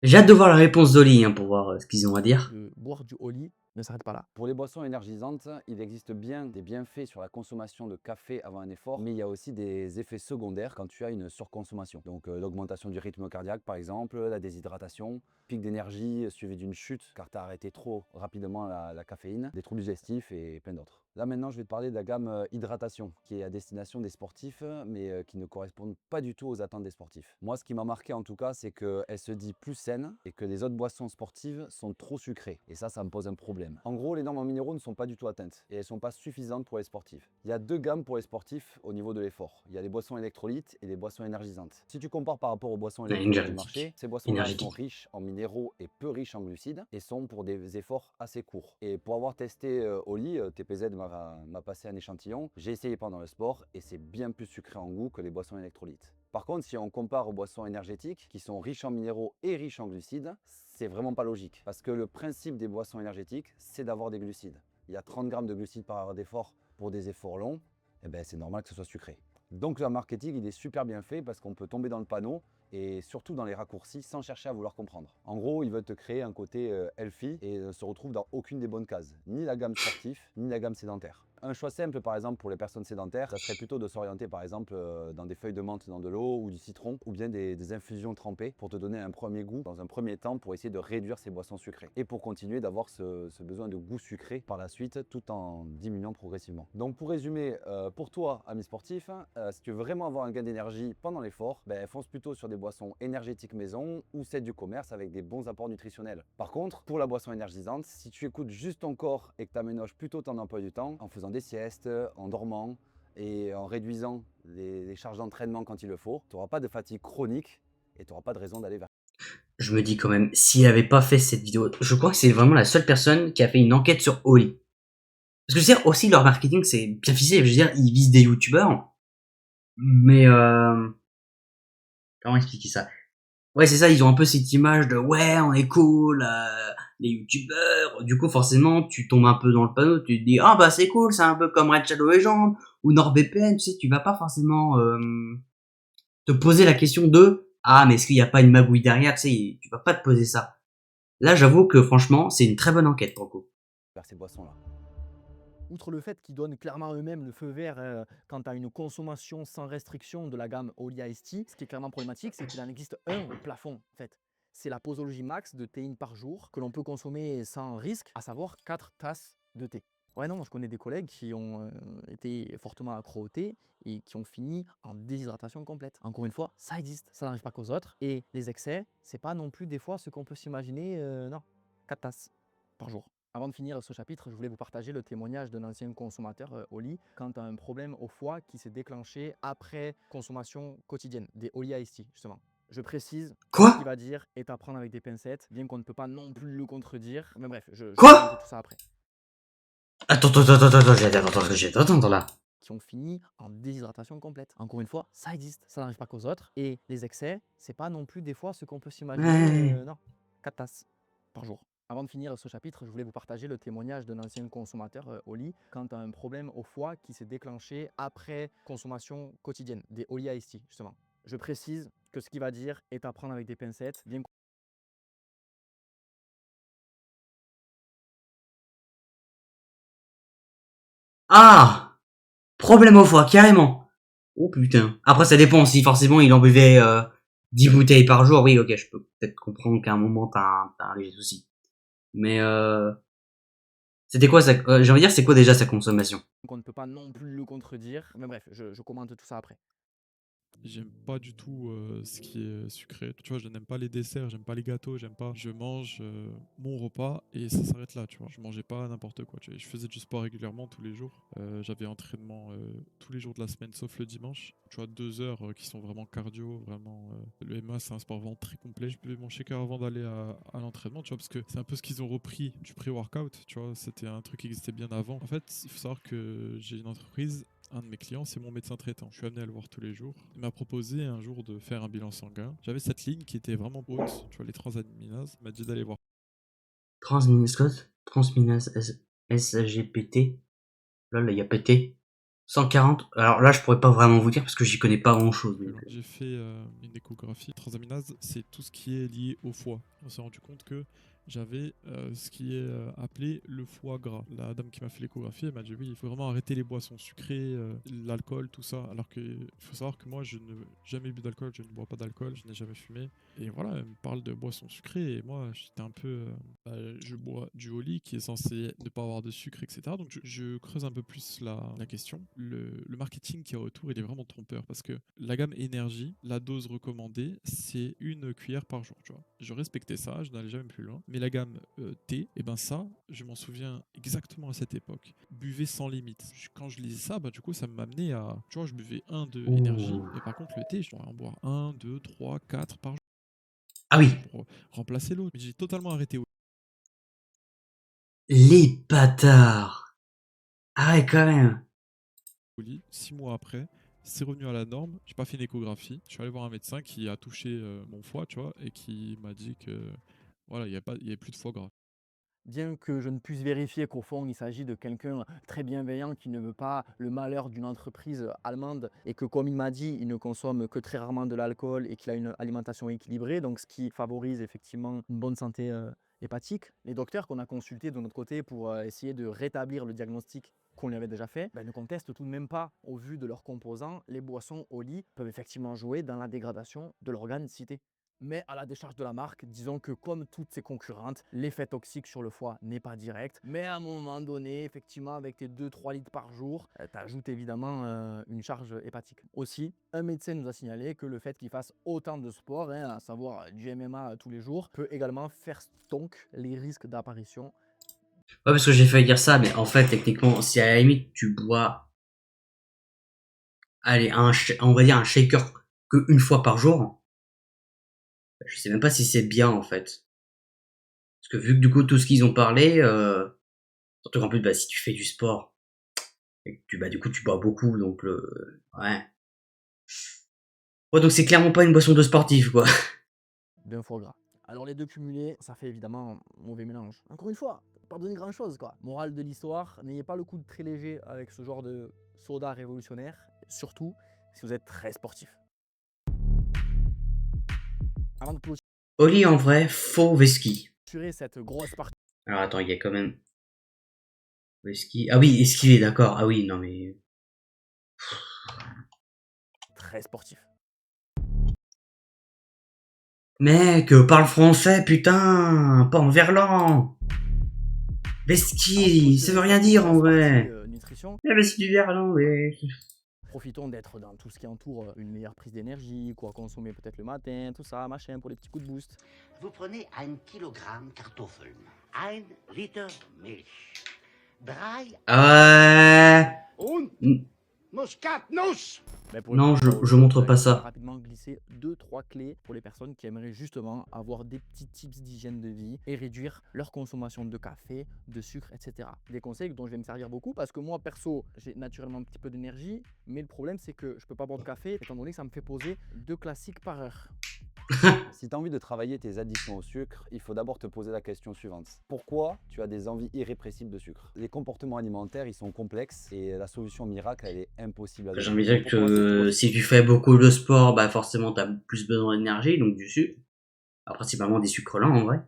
J'ai hâte de voir la réponse d'Oli hein, pour voir ce qu'ils ont à dire.
de boire du Oli ne s'arrête pas là.
Pour les boissons énergisantes, il existe bien des bienfaits sur la consommation de café avant un effort, mais il y a aussi des effets secondaires quand tu as une surconsommation. Donc l'augmentation du rythme cardiaque par exemple, la déshydratation, pic d'énergie suivi d'une chute car tu as arrêté trop rapidement la caféine, des troubles digestifs et plein d'autres. Là maintenant je vais te parler de la gamme hydratation qui est à destination des sportifs mais qui ne correspondent pas du tout aux attentes des sportifs. Moi ce qui m'a marqué en tout cas c'est qu'elle se dit plus saine et que les autres boissons sportives sont trop sucrées et ça me pose un problème. En gros les normes en minéraux ne sont pas du tout atteintes et elles ne sont pas suffisantes pour les sportifs. Il y a 2 gammes pour les sportifs au niveau de l'effort. Il y a les boissons électrolytes et les boissons énergisantes. Si tu compares par rapport aux boissons électrolytes du marché, ces boissons-là sont riches en minéraux et peu riches en glucides et sont pour des efforts assez courts. Et pour avoir testé Oli, TPZ m'a passé un échantillon. J'ai essayé pendant le sport et c'est bien plus sucré en goût que les boissons électrolytes. Par contre, si on compare aux boissons énergétiques qui sont riches en minéraux et riches en glucides, c'est vraiment pas logique. Parce que le principe des boissons énergétiques, c'est d'avoir des glucides. Il y a 30 grammes de glucides par heure d'effort pour des efforts longs, et ben c'est normal que ce soit sucré. Donc le marketing, il est super bien fait parce qu'on peut tomber dans le panneau et surtout dans les raccourcis sans chercher à vouloir comprendre. En gros, ils veulent te créer un côté healthy et ne se retrouvent dans aucune des bonnes cases, ni la gamme sportif, ni la gamme sédentaire. Un choix simple par exemple pour les personnes sédentaires, ça serait plutôt de s'orienter par exemple dans des feuilles de menthe dans de l'eau ou du citron ou bien des infusions trempées pour te donner un premier goût dans un premier temps pour essayer de réduire ces boissons sucrées et pour continuer d'avoir ce besoin de goût sucré par la suite tout en diminuant progressivement. Donc pour résumer, pour toi ami sportif, si tu veux vraiment avoir un gain d'énergie pendant l'effort, fonce plutôt sur des boissons énergétiques maison ou celles du commerce avec des bons apports nutritionnels. Par contre, pour la boisson énergisante, si tu écoutes juste ton corps et que tu aménages plutôt ton emploi du temps en faisant des siestes, en dormant et en réduisant les charges d'entraînement quand il le faut, tu n'auras pas de fatigue chronique et tu n'auras pas de raison d'aller vers.
Je me dis quand même, s'il avait pas fait cette vidéo, je crois que c'est vraiment la seule personne qui a fait une enquête sur Oli. Parce que je veux dire, aussi leur marketing c'est bien ficelé, je veux dire, ils visent des youtubeurs, mais comment expliquer ça? Ouais, c'est ça, ils ont un peu cette image de ouais, on est cool, les youtubeurs. Du coup, forcément, tu tombes un peu dans le panneau, tu te dis ah bah c'est cool, c'est un peu comme Red Shadow Legends ou NordVPN, tu sais, tu vas pas forcément te poser la question de ah mais est-ce qu'il y a pas une magouille derrière, tu sais, tu vas pas te poser ça. Là, j'avoue que franchement, c'est une très bonne enquête pour le coup.
Vers ces boissons-là.
Outre le fait qu'ils donnent clairement eux-mêmes le feu vert quant à une consommation sans restriction de la gamme Oli Iced Tea, ce qui est clairement problématique, c'est qu'il en existe un plafond en fait. C'est la posologie max de théine par jour que l'on peut consommer sans risque, à savoir 4 tasses de thé. Ouais non, je connais des collègues qui ont été fortement accros au thé et qui ont fini en déshydratation complète. Encore une fois, ça existe, ça n'arrive pas qu'aux autres. Et les excès, c'est pas non plus des fois ce qu'on peut s'imaginer, non, 4 tasses par jour. Avant de finir ce chapitre, je voulais vous partager le témoignage d'un ancien consommateur Oli quant à un problème au foie qui s'est déclenché après consommation quotidienne des Oli Iced Tea, justement. Je précise,
Quoi
ce qu'il va dire est à prendre avec des pincettes, bien qu'on ne peut pas non plus le contredire. Mais bref, je vais
Quoi
raconter tout ça après.
Attends, là.
Qui ont fini en déshydratation complète. Encore une fois, ça existe, ça n'arrive pas qu'aux autres. Et les excès, c'est pas non plus des fois ce qu'on peut s'imaginer, non, 4 tasses par jour. Avant de finir ce chapitre, je voulais vous partager le témoignage d'un ancien consommateur Oli quant à un problème au foie qui s'est déclenché après consommation quotidienne des Oli Iced Tea, justement. Je précise que ce qu'il va dire est à prendre avec des pincettes, bien
Ah! Problème au foie, carrément. Oh putain. Après, ça dépend. Si forcément il en buvait 10 bouteilles par jour, oui, ok, je peux peut-être comprendre qu'à un moment t'as un léger souci. Mais c'était quoi ça? J'ai envie de dire, c'est quoi déjà sa consommation?
Donc on ne peut pas non plus le contredire. Mais bref, je commente tout ça après.
J'aime pas du tout ce qui est sucré. Tu vois, je n'aime pas les desserts, j'aime pas les gâteaux, j'aime pas. Je mange mon repas et ça s'arrête là, tu vois. Je mangeais pas n'importe quoi. Tu vois. Je faisais du sport régulièrement tous les jours. J'avais entraînement tous les jours de la semaine sauf le dimanche. Tu vois, 2 heures qui sont vraiment cardio, vraiment. Le MMA, c'est un sport vraiment très complet. Je buvais mon shaker avant d'aller à l'entraînement, tu vois, parce que c'est un peu ce qu'ils ont repris du pré-workout, tu vois. C'était un truc qui existait bien avant. En fait, il faut savoir que j'ai une entreprise. Un de mes clients, c'est mon médecin traitant. Je suis amené à le voir tous les jours. Il m'a proposé un jour de faire un bilan sanguin. J'avais cette ligne qui était vraiment haute, tu vois, les transaminases. Il m'a dit d'aller voir.
Transminase SGPT. Là, il y a PT. 140. Alors là, je pourrais pas vraiment vous dire parce que j'y connais pas grand chose.
J'ai fait une échographie. Transaminase, c'est tout ce qui est lié au foie. On s'est rendu compte que j'avais ce qui est appelé le foie gras. La dame qui m'a fait l'échographie, elle m'a dit oui, il faut vraiment arrêter les boissons sucrées, l'alcool, tout ça. Alors qu'il faut savoir que moi, je n'ai jamais bu d'alcool, je ne bois pas d'alcool, je n'ai jamais fumé. Et voilà, elle me parle de boissons sucrées et moi, j'étais un peu... je bois du Oli qui est censé ne pas avoir de sucre, etc. Donc je creuse un peu plus la question. Le marketing qui est autour, il est vraiment trompeur parce que la gamme énergie, la dose recommandée, c'est 1 cuillère par jour, tu vois. Je respectais ça, je n'allais jamais plus loin. Mais la gamme thé, et ben ça, je m'en souviens exactement à cette époque. Buvez sans limite. Quand je lisais ça, bah du coup, ça m'amenait à... Tu vois, je buvais 1 de énergie, et par contre, le thé, je dois en boire 1, 2, 3, 4 par jour.
Ah oui.
Pour remplacer l'autre. Mais j'ai totalement arrêté.
Les bâtards. Ah ouais, quand même.
6 mois après, c'est revenu à la norme. J'ai pas fait une échographie. Je suis allé voir un médecin qui a touché mon foie, tu vois, et qui m'a dit que voilà, il y avait plus de foie gras.
Bien que je ne puisse vérifier qu'au fond, il s'agit de quelqu'un très bienveillant qui ne veut pas le malheur d'une entreprise allemande et que, comme il m'a dit, il ne consomme que très rarement de l'alcool et qu'il a une alimentation équilibrée, donc ce qui favorise effectivement une bonne santé hépatique. Les docteurs qu'on a consultés de notre côté pour essayer de rétablir le diagnostic qu'on lui avait déjà fait, ne contestent tout de même pas, au vu de leurs composants, les boissons au lit peuvent effectivement jouer dans la dégradation de l'organe cité. Mais à la décharge de la marque, disons que comme toutes ses concurrentes, l'effet toxique sur le foie n'est pas direct. Mais à un moment donné, effectivement, avec tes 2-3 litres par jour, tu ajoutes évidemment une charge hépatique. Aussi, un médecin nous a signalé que le fait qu'il fasse autant de sport, à savoir du MMA tous les jours, peut également faire donc les risques d'apparition.
Ouais, parce que j'ai failli dire ça, mais en fait, techniquement, si à la limite tu bois, allez, on va dire un shaker que 1 fois par jour, je sais même pas si c'est bien en fait. Parce que vu que du coup tout ce qu'ils ont parlé, surtout qu'en plus bah si tu fais du sport, et que du coup tu bois beaucoup, donc ouais. Ouais, donc c'est clairement pas une boisson de sportif quoi.
D'un foie gras. Alors les deux cumulés, ça fait évidemment un mauvais mélange. Encore une fois, pas besoin de grand chose quoi. Morale de l'histoire, n'ayez pas le coude très léger avec ce genre de soda révolutionnaire, surtout si vous êtes très sportif. Avant de
Oli en vrai, faux whisky.
cette grosse partie.
Alors attends, il y a quand même whisky. Ah oui, esquiver, d'accord. Ah oui, non mais
Très sportif.
mec, parle français, putain, pas en verlan. Whisky, ça veut rien dire en vrai.
Nutrition.
Ah bah c'est du verlan, ouais.
Profitons d'être dans tout ce qui entoure une meilleure prise d'énergie, quoi consommer peut-être le matin, tout ça, machin, pour les petits coups de boost.
Vous prenez 1 Kilogramm Kartoffeln, 1 Liter Milch, 3
Ah
und Muskatnuss.
Non, je montre pas ça.
Rapidement glisser 2-3 clés pour les personnes qui aimeraient justement avoir des petits tips d'hygiène de vie et réduire leur consommation de café, de sucre, etc. Des conseils dont je vais me servir beaucoup parce que moi perso, j'ai naturellement un petit peu d'énergie, mais le problème c'est que je peux pas boire de café étant donné que ça me fait poser 2 classiques par heure.
Si tu as envie de travailler tes addictions au sucre, il faut d'abord te poser la question suivante. Pourquoi tu as des envies irrépressibles de sucre? Les comportements alimentaires, ils sont complexes et la solution miracle, elle est impossible à donner.
J'ai envie de dire que si tu fais beaucoup de sport, bah forcément t'as plus besoin d'énergie, donc du sucre. Alors, principalement des sucres lents en vrai.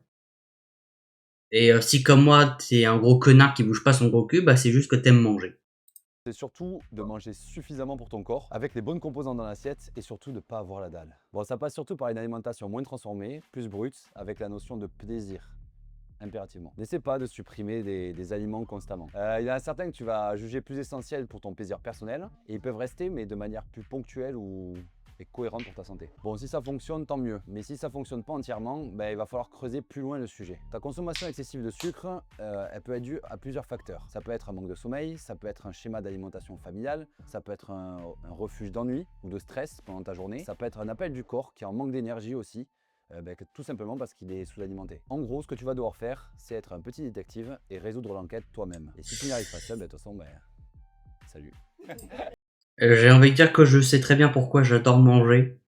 Et si comme moi t'es un gros connard qui bouge pas son gros cul, bah c'est juste que t'aimes manger.
C'est surtout de manger suffisamment pour ton corps, avec les bonnes composantes dans l'assiette et surtout de ne pas avoir la dalle. Bon, ça passe surtout par une alimentation moins transformée, plus brute, avec la notion de plaisir. Impérativement. N'essaie pas de supprimer des aliments constamment. Il y en a certains que tu vas juger plus essentiels pour ton plaisir personnel, et ils peuvent rester, mais de manière plus ponctuelle ou et cohérente pour ta santé. Bon, si ça fonctionne, tant mieux. Mais si ça fonctionne pas entièrement, il va falloir creuser plus loin le sujet. Ta consommation excessive de sucre, elle peut être due à plusieurs facteurs. Ça peut être un manque de sommeil, ça peut être un schéma d'alimentation familiale, ça peut être un refuge d'ennui ou de stress pendant ta journée, ça peut être un appel du corps qui est en manque d'énergie aussi, tout simplement parce qu'il est sous-alimenté. En gros, ce que tu vas devoir faire, c'est être un petit détective et résoudre l'enquête toi-même. Et si tu n'y arrives pas seul, de toute façon, salut.
J'ai envie de dire que je sais très bien pourquoi j'adore manger.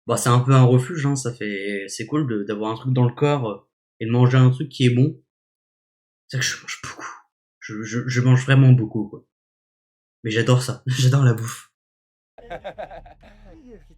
Bah, c'est un peu un refuge, hein, c'est cool d'avoir un truc dans le corps et de manger un truc qui est bon. C'est que je mange beaucoup. Je mange vraiment beaucoup, quoi. Mais j'adore ça. J'adore la bouffe.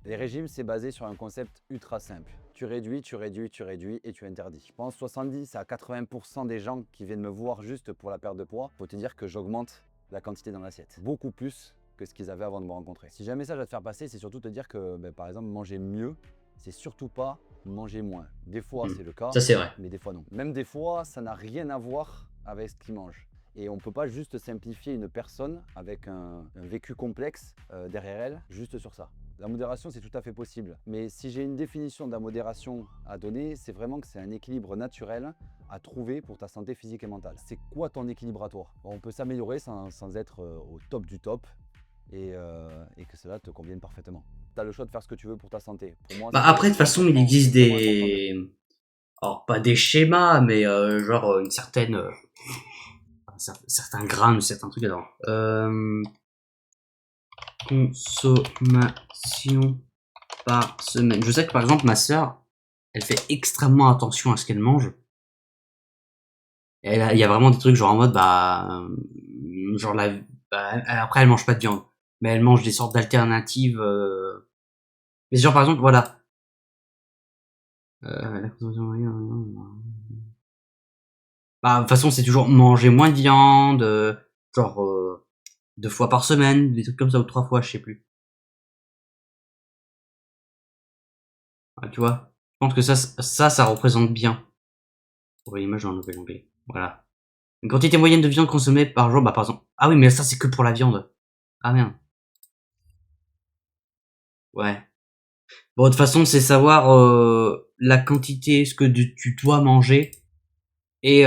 Les régimes, c'est basé sur un concept ultra simple. Tu réduis, tu réduis, tu réduis et tu interdis. Je pense 70 à 80% des gens qui viennent me voir juste pour la perte de poids, faut te dire que j'augmente la quantité dans l'assiette. Beaucoup plus que ce qu'ils avaient avant de me rencontrer. Si j'ai un message à te faire passer, c'est surtout te dire que, par exemple, manger mieux, c'est surtout pas manger moins. Des fois, c'est le cas,
Ça, c'est vrai.
mais des fois non. Même des fois, ça n'a rien à voir avec ce qu'ils mangent. Et on ne peut pas juste simplifier une personne avec un vécu complexe derrière elle, juste sur ça. La modération, c'est tout à fait possible. Mais si j'ai une définition de la modération à donner, c'est vraiment que c'est un équilibre naturel à trouver pour ta santé physique et mentale. C'est quoi ton équilibre à toi? On peut s'améliorer sans être au top du top et que cela te convienne parfaitement. Tu as le choix de faire ce que tu veux pour ta santé. Pour moi,
Bah, après, de toute façon, il existe des... Alors, pas des schémas, mais genre une certaine... certains grammes, certains trucs. Alors, consommation par semaine. Je sais que par exemple ma sœur, elle fait extrêmement attention à ce qu'elle mange. Il y a vraiment des trucs genre en mode genre après elle mange pas de viande, mais elle mange des sortes d'alternatives. Mais genre par exemple voilà. De toute façon c'est toujours manger moins de viande, genre 2 fois par semaine, des trucs comme ça, ou 3 fois, je sais plus. Tu vois, je pense que ça représente bien. Pour l'image en nouvelle. Voilà. Une quantité moyenne de viande consommée par jour, par exemple. Ah oui, mais ça c'est que pour la viande. Ah merde. Ouais. Bon, de toute façon, c'est savoir la quantité, ce que tu dois manger, et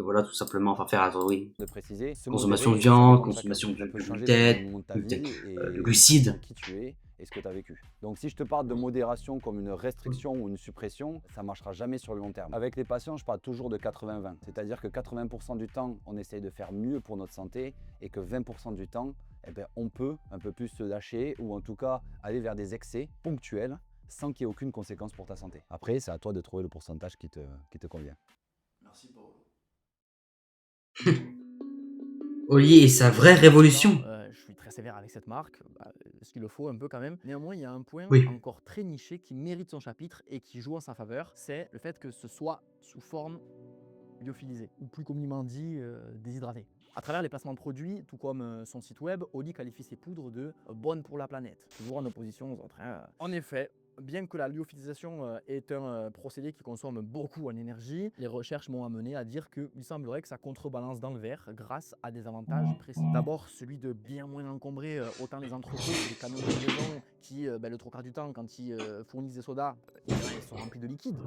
voilà, tout simplement, enfin faire attention, oui.
De préciser,
Consommation de viande, consommation de gluten, de glucides.
Qui tu es et ce que tu as vécu. Donc si je te parle de modération comme une restriction ou une suppression, ça ne marchera jamais sur le long terme. Avec les patients, je parle toujours de 80-20. C'est-à-dire que 80% du temps, on essaye de faire mieux pour notre santé et que 20% du temps, on peut un peu plus se lâcher ou en tout cas aller vers des excès ponctuels sans qu'il y ait aucune conséquence pour ta santé. Après, c'est à toi de trouver le pourcentage qui te convient.
Merci Paul.
Oli et sa vraie révolution.
Je suis très sévère avec cette marque, ce qu'il le faut un peu quand même. Néanmoins, il y a un point
Oui.
encore très niché qui mérite son chapitre et qui joue en sa faveur, c'est le fait que ce soit sous forme lyophilisée, ou plus communément dit déshydratée. À travers les placements de produits, tout comme son site web, Oli qualifie ses poudres de bonnes pour la planète, toujours en opposition aux autres. En effet, bien que la lyophilisation est un procédé qui consomme beaucoup en énergie, les recherches m'ont amené à dire qu'il semblerait que ça contrebalance dans le verre grâce à des avantages précis. D'abord, celui de bien moins encombrer autant les entrepôts que les camions de livraison qui, le trois quarts du temps, quand ils fournissent des sodas, ils sont remplis de liquide,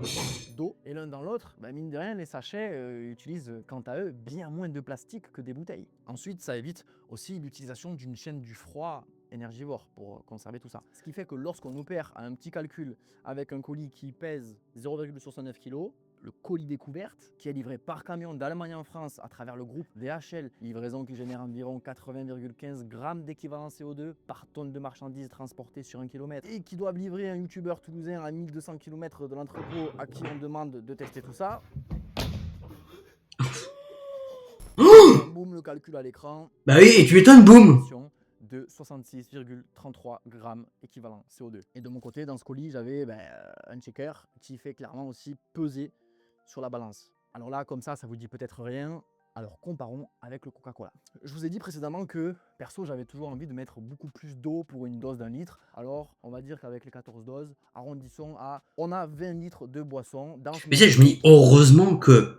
d'eau. Et l'un dans l'autre, mine de rien, les sachets utilisent quant à eux bien moins de plastique que des bouteilles. Ensuite, ça évite aussi l'utilisation d'une chaîne du froid énergivore pour conserver tout ça. Ce qui fait que lorsqu'on opère à un petit calcul avec un colis qui pèse 0,69 kg, le colis découverte, qui est livré par camion d'Allemagne en France à travers le groupe DHL, livraison qui génère environ 80,15 grammes d'équivalent CO2 par tonne de marchandises transportées sur 1 km, et qui doivent livrer un youtubeur toulousain à 1200 km de l'entrepôt à qui on demande de tester tout ça. Boum, le calcul à l'écran.
Bah oui, et tu m'étonnes, boum.
De 66,33 grammes équivalent CO2. Et de mon côté, dans ce colis, j'avais un checker qui fait clairement aussi peser sur la balance. Alors là, comme ça vous dit peut-être rien, Alors comparons avec le Coca-Cola. Je vous ai dit précédemment que, perso, j'avais toujours envie de mettre beaucoup plus d'eau pour une dose d'1 litre. Alors, on va dire qu'avec les 14 doses, arrondissons à... On a 20 litres de boisson dans ce...
Mais tu sais, je me dis, heureusement que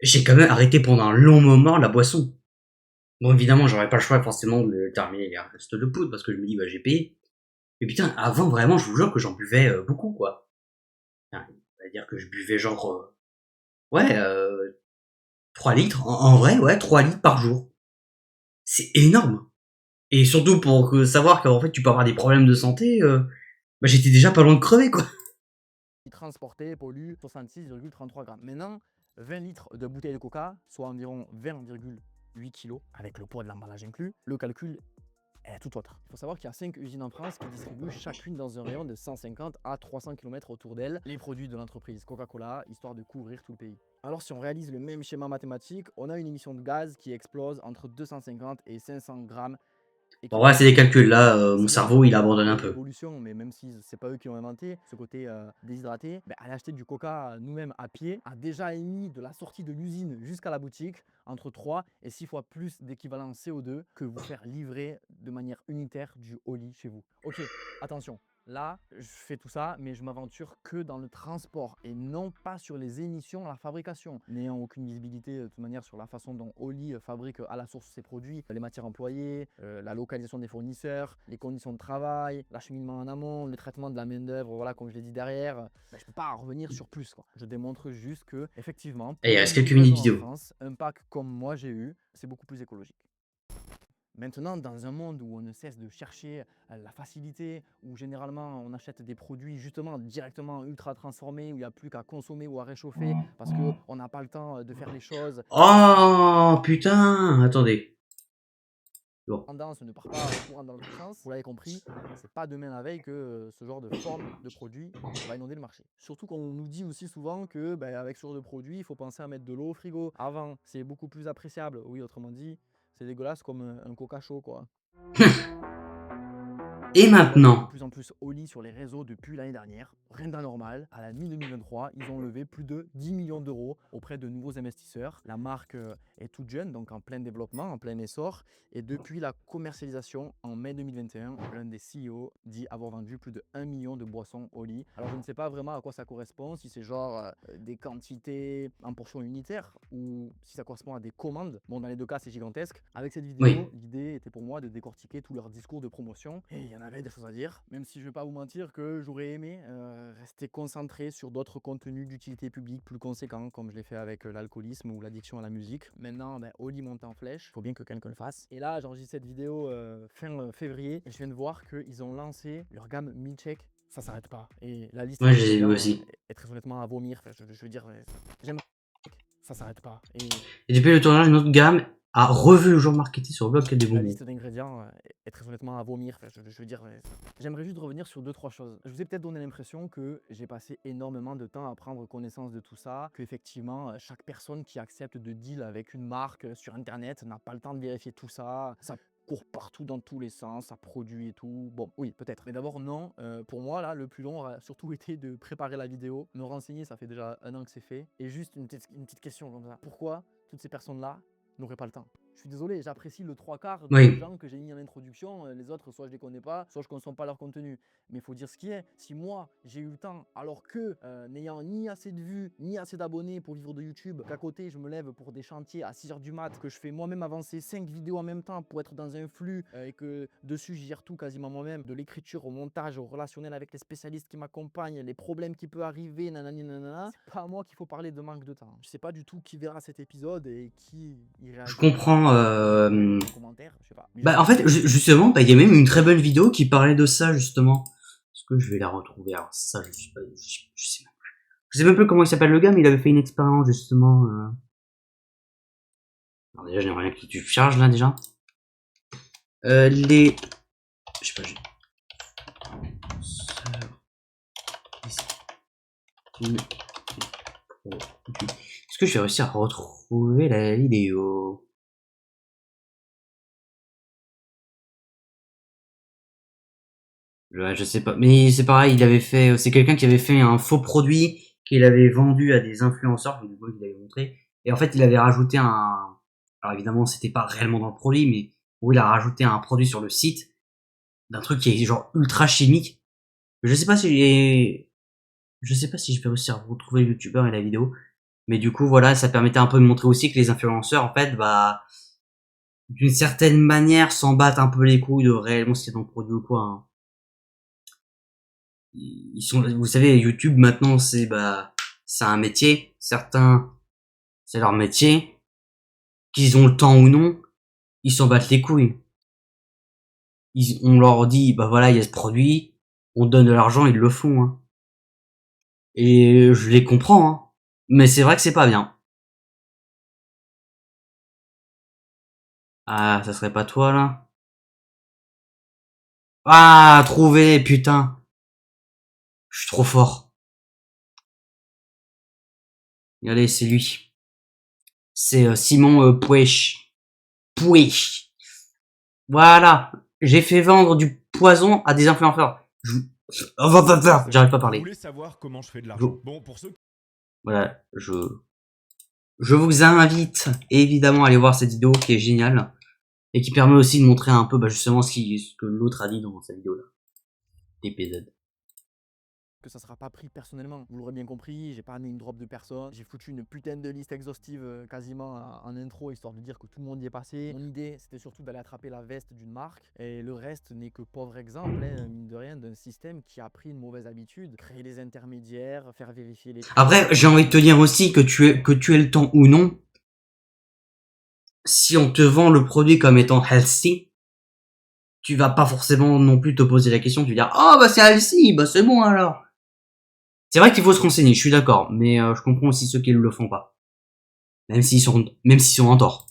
j'ai quand même arrêté pendant un long moment la boisson. Bon, évidemment, j'aurais pas le choix forcément de terminer les restes de poudre, parce que je me dis, bah, j'ai payé. Mais putain, avant, vraiment, je vous jure que j'en buvais beaucoup, quoi. Enfin, c'est-à-dire que je buvais genre... 3 litres. En vrai, ouais, 3 litres par jour. C'est énorme. Et surtout pour savoir qu'en fait, tu peux avoir des problèmes de santé, bah, j'étais déjà pas loin de crever, quoi.
Transporté pollue 66,33 grammes. Maintenant, 20 litres de bouteille de coca, soit environ 20,8 kg, avec le poids de l'emballage inclus, le calcul est tout autre. Il faut savoir qu'il y a 5 usines en France qui distribuent chacune dans un rayon de 150 à 300 km autour d'elles les produits de l'entreprise Coca-Cola, histoire de couvrir tout le pays. Alors si on réalise le même schéma mathématique, on a une émission de gaz qui explose entre 250 et 500 grammes.
Bon, ouais, c'est des calculs, là, mon cerveau, il abandonne un peu.
Évolution, mais même si c'est pas eux qui l'ont inventé, ce côté déshydraté, aller acheter du coca nous-mêmes à pied a déjà émis de la sortie de l'usine jusqu'à la boutique entre 3 et 6 fois plus d'équivalent CO2 que vous faire livrer de manière unitaire du Oli chez vous. Ok, attention. Là, je fais tout ça, mais je m'aventure que dans le transport et non pas sur les émissions à la fabrication. N'ayant aucune visibilité de toute manière sur la façon dont Oli fabrique à la source ses produits, les matières employées, la localisation des fournisseurs, les conditions de travail, l'acheminement en amont, le traitement de la main-d'œuvre, voilà, comme je l'ai dit derrière, je ne peux pas en revenir sur plus, quoi. Je démontre juste que, effectivement,
Et il reste quelques minutes vidéo.
France, un pack comme moi j'ai eu, c'est beaucoup plus écologique. Maintenant, dans un monde où on ne cesse de chercher la facilité, où généralement on achète des produits justement directement ultra transformés, où il n'y a plus qu'à consommer ou à réchauffer parce qu'on n'a pas le temps de faire les choses.
Oh putain, attendez. Bon.
Tendance ne part pas au courant dans l'autre sens. Vous l'avez compris, c'est pas demain la veille que ce genre de forme de produit va inonder le marché. Surtout qu'on nous dit aussi souvent que avec ce genre de produit, il faut penser à mettre de l'eau au frigo. Avant, c'est beaucoup plus appréciable. Oui, autrement dit, c'est dégueulasse comme un coca chaud, quoi.
Et maintenant,
de plus en plus Oli sur les réseaux depuis l'année dernière. Rien d'anormal. À la mi-2023, ils ont levé plus de 10 millions d'euros auprès de nouveaux investisseurs. La marque est toute jeune, donc en plein développement, en plein essor. Et depuis la commercialisation en mai 2021, l'un des CEO dit avoir vendu plus de 1 million de boissons Oli. Alors je ne sais pas vraiment à quoi ça correspond, si c'est genre des quantités en portions unitaires ou si ça correspond à des commandes. Bon, dans les deux cas, c'est gigantesque. Avec cette vidéo, l'idée était pour moi de décortiquer tout leur discours de promotion. Et il y en avait des choses à dire, même si je ne vais pas vous mentir que j'aurais aimé rester concentré sur d'autres contenus d'utilité publique plus conséquents, comme je l'ai fait avec l'alcoolisme ou l'addiction à la musique. Maintenant, Oli monte en flèche, il faut bien que quelqu'un le fasse. Et là, j'enregistre cette vidéo fin février, et je viens de voir qu'ils ont lancé leur gamme Milkshake. Ça s'arrête pas. Et la liste est très honnêtement à vomir. Enfin, je veux dire, j'aime. Ça s'arrête pas.
Et depuis le tournage, une autre gamme a revu le jour marketé sur le blog des bonbons.
La liste d'ingrédients est très honnêtement à vomir. Enfin, je veux dire, j'aimerais juste revenir sur 2-3 choses. Je vous ai peut-être donné l'impression que j'ai passé énormément de temps à prendre connaissance de tout ça, qu'effectivement, chaque personne qui accepte de deal avec une marque sur Internet n'a pas le temps de vérifier tout ça. Ça court partout dans tous les sens, ça produit et tout. Bon, oui, peut-être. Mais d'abord, non. Pour moi, là, le plus long a surtout été de préparer la vidéo, me renseigner, ça fait déjà 1 an que c'est fait. Et juste une petite question comme ça. Pourquoi toutes ces personnes-là n'auraient pas le temps? Je suis désolé, j'apprécie le 3/4 des gens que j'ai mis en introduction. Les autres, soit je les connais pas, soit je consomme pas leur contenu. Mais il faut dire ce qui est. Si moi, j'ai eu le temps, alors que n'ayant ni assez de vues, ni assez d'abonnés pour vivre de YouTube, qu'à côté, je me lève pour des chantiers à 6h du mat, que je fais moi-même avancer 5 vidéos en même temps pour être dans un flux et que dessus, je gère tout quasiment moi-même, de l'écriture au montage, au relationnel avec les spécialistes qui m'accompagnent, les problèmes qui peuvent arriver, nanani nanana. C'est pas à moi qu'il faut parler de manque de temps. Je sais pas du tout qui verra cet épisode et qui y réagit.
Je comprends. En fait, justement, il y a même une très bonne vidéo qui parlait de ça, justement. Est-ce que je vais la retrouver? Alors, ça, je sais même plus. Je sais même plus comment il s'appelle le gars, mais il avait fait une expérience, justement. Alors, déjà, j'aimerais bien que tu charges, là, déjà. Je sais pas, Est-ce que je vais réussir à retrouver la vidéo? Je sais pas, mais c'est pareil, c'est quelqu'un qui avait fait un faux produit qu'il avait vendu à des influenceurs, du coup, il avait montré, et en fait, il avait rajouté Alors évidemment, c'était pas réellement dans le produit, mais où il a rajouté un produit sur le site d'un truc qui est genre ultra chimique. Je sais pas si je vais réussir à retrouver le youtubeur et la vidéo, mais du coup voilà, ça permettait un peu de montrer aussi que les influenceurs en fait bah d'une certaine manière s'en battent un peu les couilles de réellement ce qu'il y a dans le produit ou quoi. Hein. Ils sont, vous savez, YouTube maintenant c'est un métier. Certains c'est leur métier, qu'ils ont le temps ou non, ils s'en battent les couilles. On leur dit bah voilà il y a ce produit, on donne de l'argent, ils le font. Hein. Et je les comprends, hein. Mais c'est vrai que c'est pas bien. Ah, ça serait pas toi, là? Ah, trouvé, putain. Je suis trop fort. Allez, c'est lui. C'est Simon Pouech. Pouech. Voilà. J'ai fait vendre du poison à des influenceurs. J'arrive pas à parler.
Vous voulez savoir comment je fais de l'argent? Bon, pour ceux...
Voilà, je vous invite évidemment à aller voir cette vidéo qui est géniale et qui permet aussi de montrer un peu justement ce que l'autre a dit dans cette vidéo là. TPZ.
Que ça sera pas pris personnellement. Vous l'aurez bien compris, j'ai pas name drop de personne. J'ai foutu une putain de liste exhaustive quasiment en intro, histoire de dire que tout le monde y est passé. Mon idée, c'était surtout d'aller attraper la veste d'une marque. Et le reste n'est que pauvre exemple, hein, mine de rien, d'un système qui a pris une mauvaise habitude. Créer des intermédiaires, faire vérifier les...
Après, j'ai envie de te dire aussi que tu aies le temps ou non. Si on te vend le produit comme étant healthy, tu vas pas forcément non plus te poser la question, tu vas dire « Oh bah c'est healthy, bah c'est bon alors !» C'est vrai qu'il faut se renseigner, je suis d'accord, mais je comprends aussi ceux qui ne le font pas. Même s'ils sont en tort.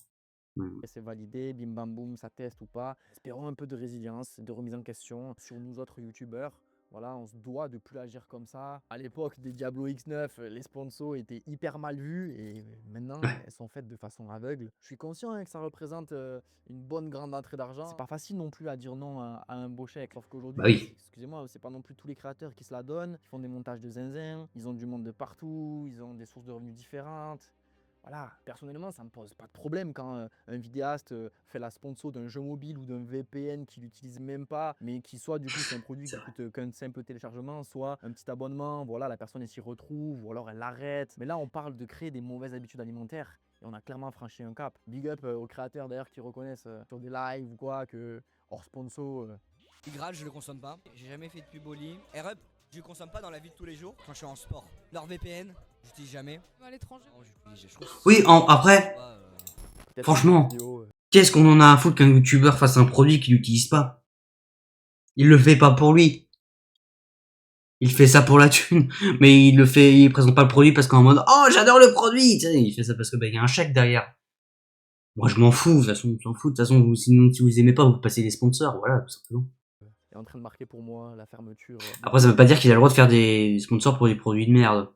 C'est validé, bim bam boum, ça teste ou pas. Espérons un peu de résilience, de remise en question sur nous autres youtubeurs. Voilà, on se doit de plus agir comme ça. À l'époque des Diablo X9, les sponsors étaient hyper mal vus et maintenant elles sont faites de façon aveugle. Je suis conscient que ça représente une bonne grande entrée d'argent. C'est pas facile non plus à dire non à un beau chèque. Sauf qu'aujourd'hui, excusez-moi, c'est pas non plus tous les créateurs qui se la donnent. Ils font des montages de zinzin, ils ont du monde de partout, ils ont des sources de revenus différentes. Voilà, personnellement, ça me pose pas de problème quand un vidéaste fait la sponsor d'un jeu mobile ou d'un VPN qu'il n'utilise même pas, mais qui soit du coup c'est un produit qui coûte qu'un simple téléchargement, soit un petit abonnement, voilà, la personne elle s'y retrouve ou alors elle l'arrête. Mais là, on parle de créer des mauvaises habitudes alimentaires et on a clairement franchi un cap. Big up aux créateurs d'ailleurs qui reconnaissent sur des lives ou quoi que hors sponsor.
Igral, je le consomme pas. J'ai jamais fait de pub au lit. AirUp, je le consomme pas dans la vie de tous les jours quand je suis en sport. NordVPN, j'utilise jamais.
À l'étranger.
Oui, après, franchement, qu'est-ce qu'on en a à foutre qu'un youtubeur fasse un produit qu'il n'utilise pas? Il le fait pas pour lui. Il fait ça pour la thune, mais il présente pas le produit parce qu'en mode oh j'adore le produit, tu sais, il fait ça parce que il y a un chèque derrière. Moi je m'en fous, de toute façon, on s'en fout, de toute façon, sinon si vous aimez pas, vous passez des sponsors, voilà, tout simplement.
Est en train de marquer pour moi la fermeture.
Après ça veut pas dire qu'il a le droit de faire des sponsors pour des produits de merde.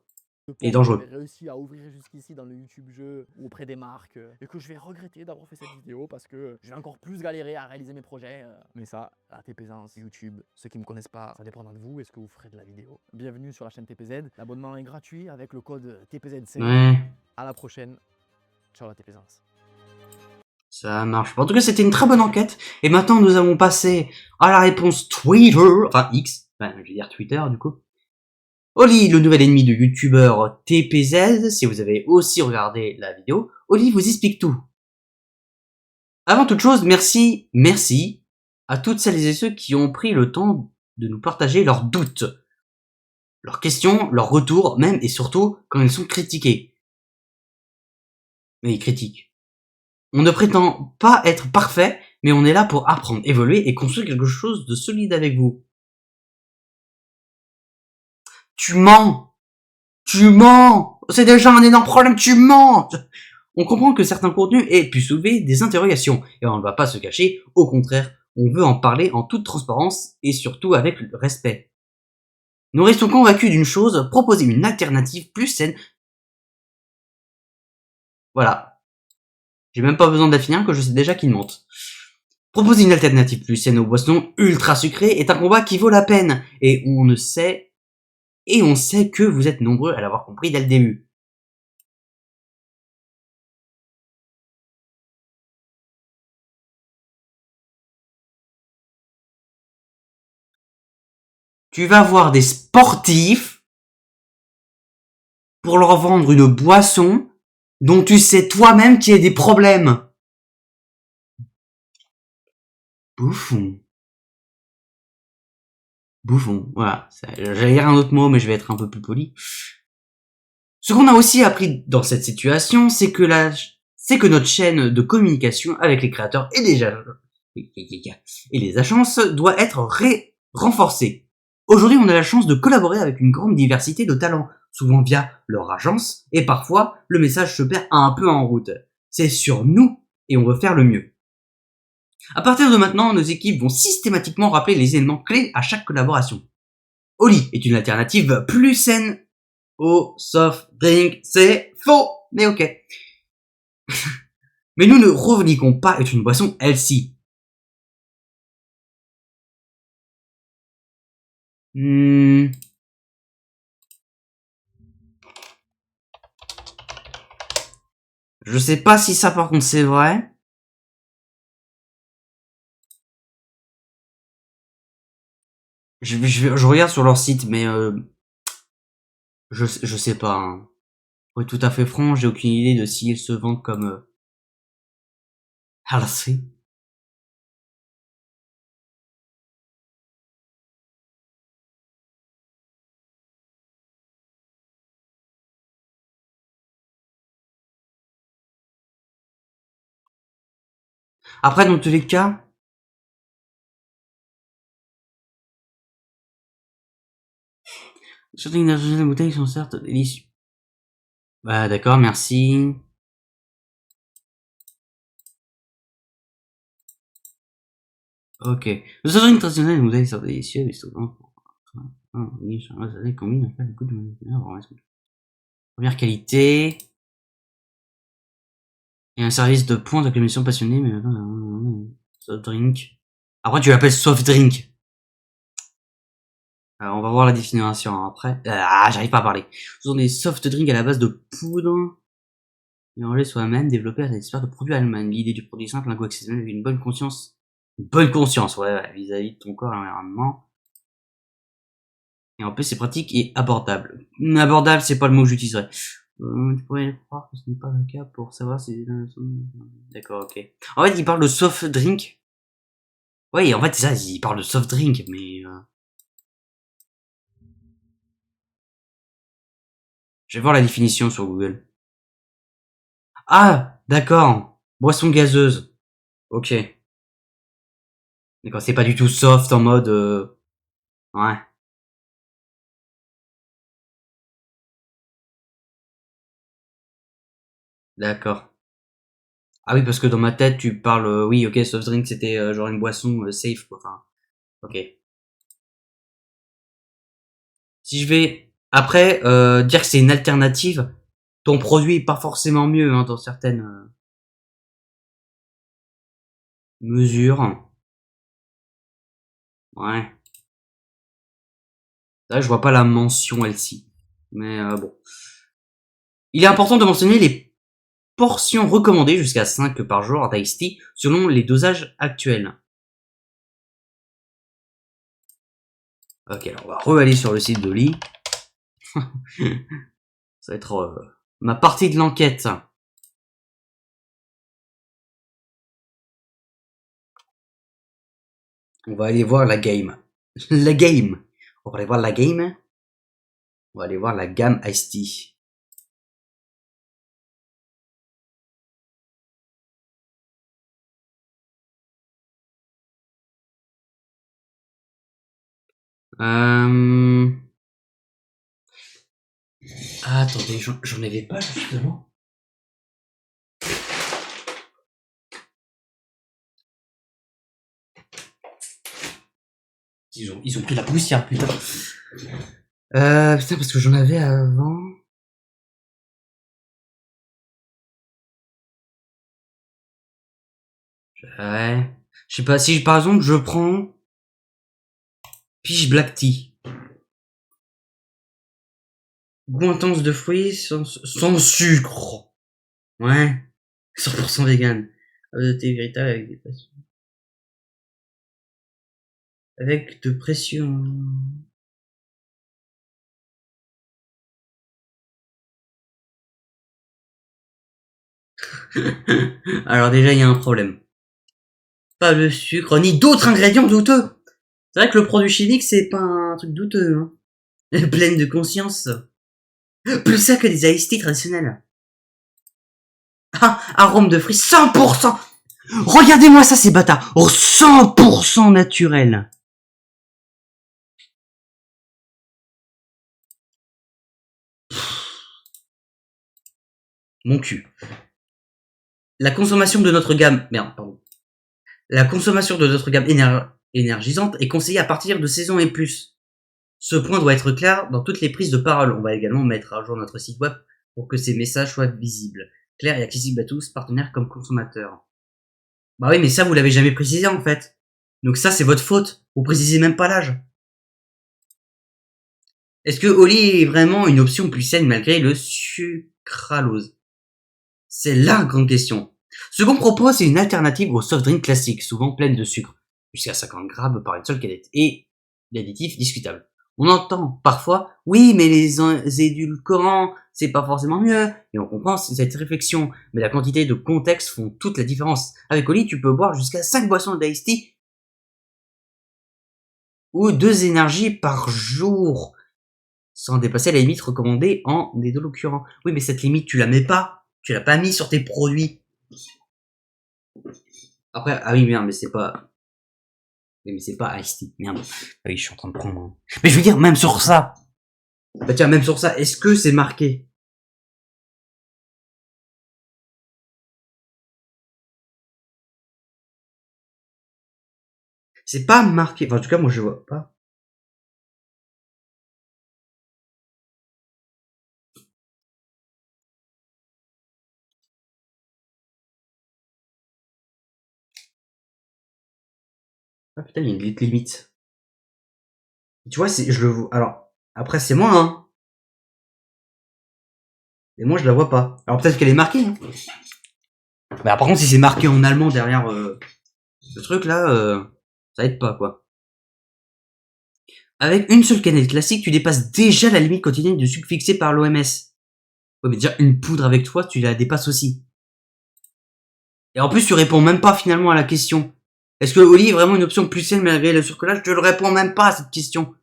Et dangereux.
J'ai réussi à ouvrir jusqu'ici dans le YouTube jeu ou auprès des marques et que je vais regretter d'avoir fait cette vidéo parce que je vais encore plus galérer à réaliser mes projets. Mais ça, la TPZ, YouTube, ceux qui me connaissent pas, ça dépendra de vous. Est-ce que vous ferez de la vidéo? Bienvenue sur la chaîne TPZ. L'abonnement est gratuit avec le code TPZ5.
Ouais.
À la prochaine. Ciao la TPZ.
Ça marche. En tout cas, c'était une très bonne enquête. Et maintenant, nous allons passer à la réponse Twitter, enfin X, enfin, je vais dire Twitter du coup. Oli, le nouvel ennemi de youtubeur TPZ, si vous avez aussi regardé la vidéo, Oli vous explique tout. Avant toute chose, merci à toutes celles et ceux qui ont pris le temps de nous partager leurs doutes, leurs questions, leurs retours, même et surtout quand ils sont critiqués. Mais ils critiquent. On ne prétend pas être parfait, mais on est là pour apprendre, évoluer et construire quelque chose de solide avec vous. Tu mens! C'est déjà un énorme problème, tu mens! On comprend que certains contenus aient pu soulever des interrogations, et on ne va pas se cacher, au contraire, on veut en parler en toute transparence, et surtout avec le respect. Nous restons convaincus d'une chose, proposer une alternative plus saine. Voilà. J'ai même pas besoin d'affiner que je sais déjà qu'il mente. Proposer une alternative plus saine aux boissons ultra sucrées est un combat qui vaut la peine, et on sait que vous êtes nombreux à l'avoir compris dès le début. tu vas voir des sportifs pour leur vendre une boisson dont tu sais toi-même qu'il y a des problèmes. Bouffon. Bouffon, voilà. J'allais dire un autre mot, mais je vais être un peu plus poli. Ce qu'on a aussi appris dans cette situation, c'est que notre chaîne de communication avec les créateurs et les agences doit être renforcée. Aujourd'hui, on a la chance de collaborer avec une grande diversité de talents, souvent via leur agence, et parfois, le message se perd un peu en route. C'est sur nous, et on veut faire le mieux. À partir de maintenant, nos équipes vont systématiquement rappeler les éléments clés à chaque collaboration. Oli est une alternative plus saine au soft drink. C'est faux, mais ok. Mais nous ne revendiquons pas être une boisson healthy. Je sais pas si ça par contre c'est vrai. Je regarde sur leur site, mais je sais pas. Hein. Pour être tout à fait franc, j'ai aucune idée de s'ils se vendent comme healthy. Après, dans tous les cas, certaines bouteilles sont certes délicieuses. Bah d'accord, merci. Ok. Le soda traditionnel des bouteilles sont délicieuses, mais souvent combine un peu le goût de première qualité. Et un service de pointe avec l'émission passionnée, mais soft drink. Après, tu l'appelles soft drink. On va voir la définition après. J'arrive pas à parler. Ce sont des soft drinks à la base de poudre. Mélangés soi-même, développés à des experts de produits allemands. L'idée du produit simple, un goût accessible avec une bonne conscience. Une bonne conscience, ouais, vis-à-vis de ton corps et l'environnement. Et en plus, c'est pratique et abordable. Abordable, c'est pas le mot que j'utiliserais. Tu pourrais croire que ce n'est pas le cas pour savoir si... D'accord, ok. En fait, il parle de soft drink. Oui, en fait, c'est ça, il parle de soft drink, mais... Je vais voir la définition sur Google. Ah, d'accord. Boisson gazeuse. Ok. D'accord, c'est pas du tout soft en mode... Ouais. D'accord. Ah oui, parce que dans ma tête, tu parles... oui, ok, soft drink, c'était genre une boisson safe, quoi. Enfin, ok. Si je vais, après, dire que c'est une alternative, ton produit est pas forcément mieux, hein, dans certaines mesures. Ouais. Là, je vois pas la mention healthy. Mais bon. Il est important de mentionner les portions recommandées jusqu'à 5 par jour d'Ice Tea selon les dosages actuels. Ok, alors on va re-aller sur le site d'Oli. Ça va être ma partie de l'enquête. On va aller voir la game. La game. On va aller voir la game. On va aller voir la gamme Ice Tea. Ah, attendez, j'en avais pas justement. Ils ont pris la poussière, putain. Putain, parce que j'en avais avant. Ouais. Je sais pas, si par exemple je prends Pige Black Tea. Goût intense de fruits sans sucre. Ouais. 100% vegan. Thé véritable avec des pressions. Avec de pression. Alors déjà, il y a un problème. Pas de sucre, ni d'autres ingrédients douteux. C'est vrai que le produit chimique, c'est pas un truc douteux, hein. Pleine de conscience. Plus ça que des iced tea traditionnels. Ah, arôme de fruits 100%. Regardez-moi ça, ces bâtards. Oh, 100% naturel. Mon cul. La consommation de notre gamme... Merde, pardon. La consommation de notre gamme énergisante est conseillée à partir de 16 ans et plus. Ce point doit être clair dans toutes les prises de parole. On va également mettre à jour notre site web pour que ces messages soient visibles, clairs et accessibles à tous, partenaires comme consommateurs. Bah oui, mais ça, vous l'avez jamais précisé, en fait. Donc ça, c'est votre faute. Vous précisez même pas l'âge. Est-ce que Oli est vraiment une option plus saine malgré le sucralose? C'est la grande question. Ce qu'on propose, c'est une alternative aux soft drinks classiques, souvent pleines de sucre, jusqu'à 50 grammes par une seule canette, et d'additifs discutables. On entend parfois, oui, mais les édulcorants, c'est pas forcément mieux, et on comprend cette réflexion, mais la quantité de contexte font toute la différence. Avec Oli, tu peux boire jusqu'à 5 boissons d'iced tea, ou 2 énergies par jour, sans dépasser la limite recommandée en édulcorant. Oui, mais cette limite, tu la mets pas, tu l'as pas mis sur tes produits. Après, ah oui, merde, mais c'est pas... Oui, mais c'est pas iced tea, merde. Ah oui, je suis en train de prendre... Mais je veux dire, même sur ça. Bah tiens, même sur ça, est-ce que c'est marqué? C'est pas marqué. Enfin, en tout cas, moi, je vois pas. Ah putain, il y a une limite. Tu vois, je le vois. Alors, après, c'est moi, hein. Et moi, je la vois pas. Alors, peut-être qu'elle est marquée, hein. Bah, par contre, si c'est marqué en allemand derrière ce truc-là, ça aide pas, quoi. Avec une seule canette classique, tu dépasses déjà la limite quotidienne de sucre fixée par l'OMS. Ouais, mais déjà, une poudre avec toi, tu la dépasses aussi. Et en plus, tu réponds même pas finalement à la question. Est-ce que Oli est vraiment une option plus saine malgré le sucrelage? Je ne réponds même pas à cette question.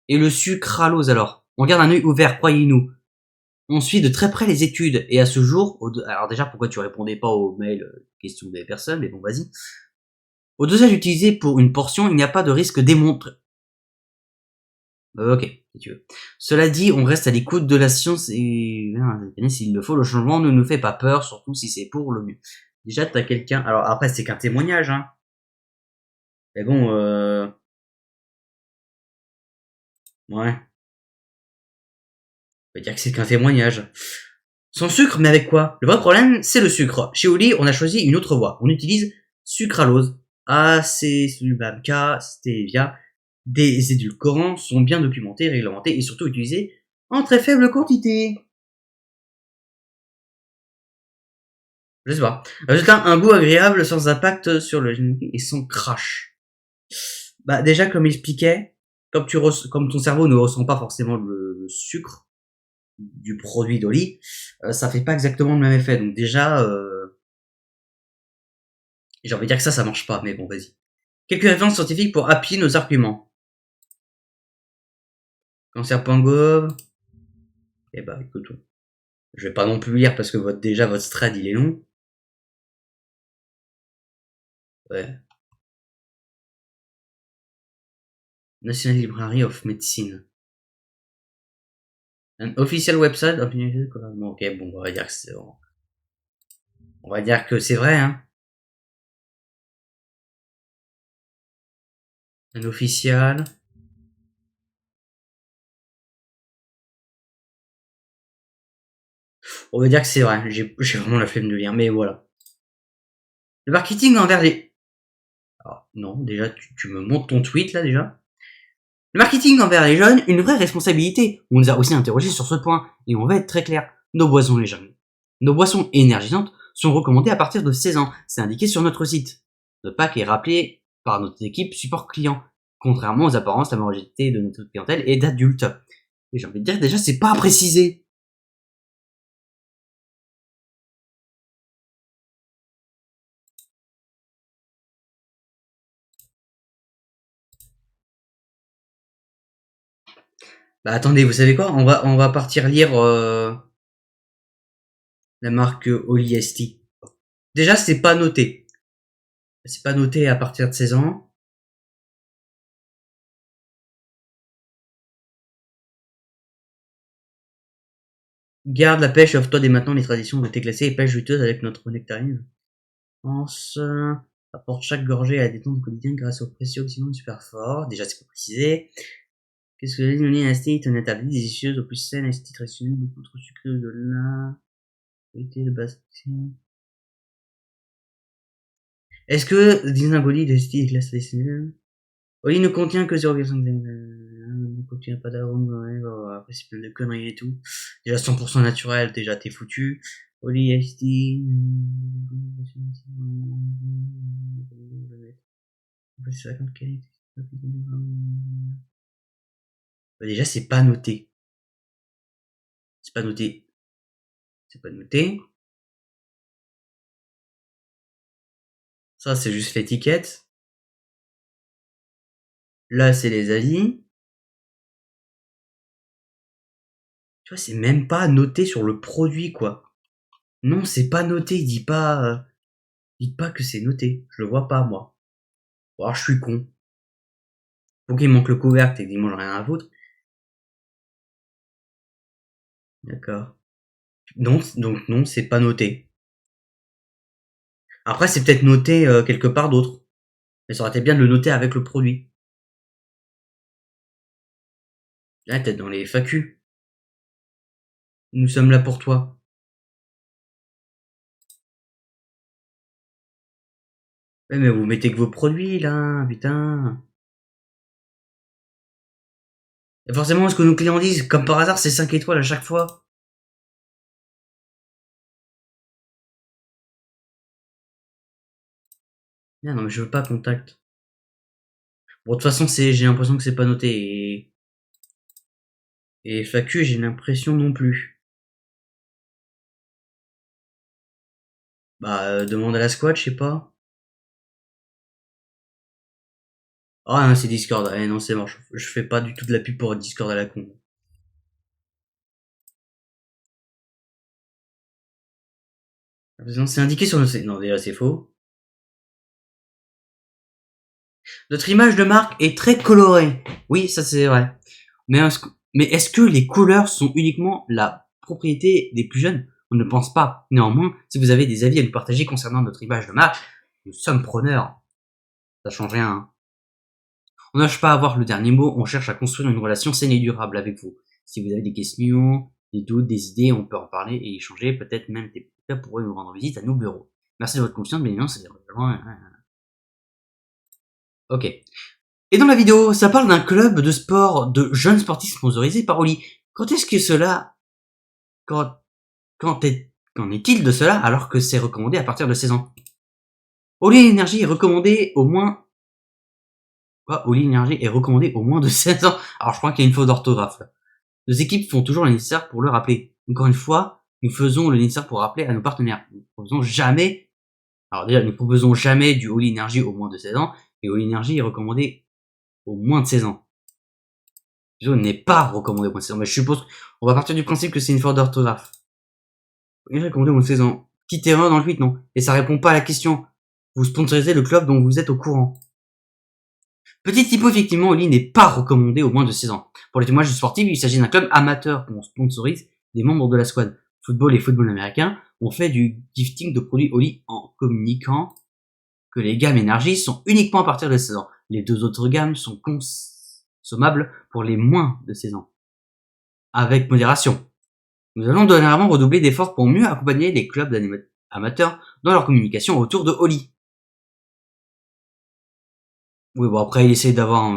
Et le sucralose alors? On garde un œil ouvert, croyez-nous. On suit de très près les études. Et à ce jour, alors déjà, pourquoi tu répondais pas aux mails, questions des personnes, mais bon, vas-y. Au dosage utilisé pour une portion, il n'y a pas de risque démontré. Ok, si tu veux. Cela dit, on reste à l'écoute de la science et s'il le faut, le changement ne nous fait pas peur, surtout si c'est pour le mieux. Déjà, t'as quelqu'un... Alors après, c'est qu'un témoignage, hein. Mais bon, ouais. On va dire que c'est qu'un témoignage. Sans sucre, mais avec quoi? Le vrai problème, c'est le sucre. Chez Oli, on a choisi une autre voie. On utilise sucralose, K, stevia. Des édulcorants sont bien documentés, réglementés et surtout utilisés en très faible quantité. Je sais pas. Résultat, un goût agréable sans impact sur le génétique et sans crash. Bah déjà, comme il expliquait, comme ton cerveau ne ressent pas forcément le sucre du produit d'Oli, ça fait pas exactement le même effet. Donc déjà, j'ai envie de dire que ça marche pas, mais bon, vas-y. Quelques références scientifiques pour appuyer nos arguments. Cancer.gov. Eh bah, écoute, je vais pas non plus lire parce que déjà votre thread il est long. Ouais. National Library of Medicine. An official website of... Bon, ok, bon, on va dire que c'est... On va dire que c'est vrai, hein. Un official... On va dire que c'est vrai, j'ai vraiment la flemme de lire, mais voilà. Le marketing envers les... Alors, non, déjà, tu me montres ton tweet, là, déjà. Le marketing envers les jeunes, une vraie responsabilité. On nous a aussi interrogé sur ce point, et on va être très clair. Nos boissons énergisantes sont recommandées à partir de 16 ans. C'est indiqué sur notre site. Notre pack est rappelé par notre équipe support client. Contrairement aux apparences, la majorité de notre clientèle est d'adultes. Et j'ai envie de dire, déjà, c'est pas précisé. Bah attendez, vous savez quoi? On va partir lire la marque Oli ST. Déjà, c'est pas noté. C'est pas noté à partir de 16 ans. Garde la pêche, offre-toi dès maintenant les traditions de thé glacé et pêche juteuse avec notre nectarine. Pense, apporte chaque gorgée à la détente quotidienne grâce au précieux oxydant super fort. Déjà, c'est pas précisé. Qu'est-ce que les lignes ST est interdit, délicieuse, au plus saine, ST traditionnelle, beaucoup trop sucré de là. Qualité de base. Est-ce que Disney de ST est glace traditionnelle? Oli ne contient que 0,5 ne contient pas d'arôme, après c'est plein de conneries et tout. Déjà 100% naturel, déjà t'es foutu. Oli ST. Déjà c'est pas noté. C'est pas noté. C'est pas noté. Ça c'est juste l'étiquette. Là c'est les avis. Tu vois, c'est même pas noté sur le produit, quoi. Non, c'est pas noté. Dites pas que c'est noté. Je le vois pas, moi. Bon, alors, je suis con. Faut qu'il manque le couvercle et qu'il mange rien à foutre. D'accord. Non, donc non, c'est pas noté. Après, c'est peut-être noté quelque part d'autre. Mais ça aurait été bien de le noter avec le produit. Là, peut-être dans les FAQ. Nous sommes là pour toi. Ouais, mais vous mettez que vos produits, là, putain. Et forcément, ce que nos clients disent, comme par hasard, c'est 5 étoiles à chaque fois. Non, mais je veux pas contact. Bon, de toute façon, j'ai l'impression que c'est pas noté. Et FAQ, j'ai l'impression non plus. Bah, demande à la squad, je sais pas. Ah non, c'est Discord. Eh non, c'est mort. Je fais pas du tout de la pub pour Discord à la con. C'est indiqué sur le... Non, déjà, c'est faux. Notre image de marque est très colorée. Oui, ça c'est vrai. Mais est-ce que les couleurs sont uniquement la propriété des plus jeunes? On ne pense pas. Néanmoins, si vous avez des avis à nous partager concernant notre image de marque, nous sommes preneurs. Ça change rien. Hein. On ne cherche pas à avoir le dernier mot, on cherche à construire une relation saine et durable avec vous. Si vous avez des questions, des doutes, des idées, on peut en parler et échanger. Peut-être même des cas pourraient nous rendre visite à nos bureaux. Merci de votre confiance, mais non, c'est vraiment... Ok. Et dans la vidéo, ça parle d'un club de sport de jeunes sportifs sponsorisés par Oli. Quand est-ce que cela... Qu'en est-il de cela alors que c'est recommandé à partir de 16 ans? Oli Énergie est recommandé au moins... Quoi? Oli Énergie est recommandé au moins de 16 ans. Alors je crois qu'il y a une faute d'orthographe. Nos équipes font toujours le nécessaire pour le rappeler. Encore une fois, nous faisons le nécessaire pour rappeler à nos partenaires. Nous proposons jamais... Alors déjà, nous proposons jamais du Oli Énergie au moins de 16 ans. Et Oli Énergie est recommandé au moins de 16 ans. Je n'est pas recommandé au moins de 16 ans. Mais je suppose... On va partir du principe que c'est une faute d'orthographe. Il est recommandé au moins de 16 ans. Petite erreur dans le tweet, non? Et ça répond pas à la question. Vous sponsorisez le club dont vous êtes au courant. Petit typo, effectivement, Oli n'est pas recommandé au moins de 16 ans. Pour les témoignages sportifs, il s'agit d'un club amateur où on sponsorise des membres de la squad. Football et football américain, on fait du gifting de produits Oli en communiquant que les gammes énergie sont uniquement à partir de 16 ans. Les deux autres gammes sont consommables pour les moins de 16 ans. Avec modération. Nous allons dernièrement redoubler d'efforts pour mieux accompagner les clubs amateurs dans leur communication autour de Oli. Oui, bon, après, il essaie d'avoir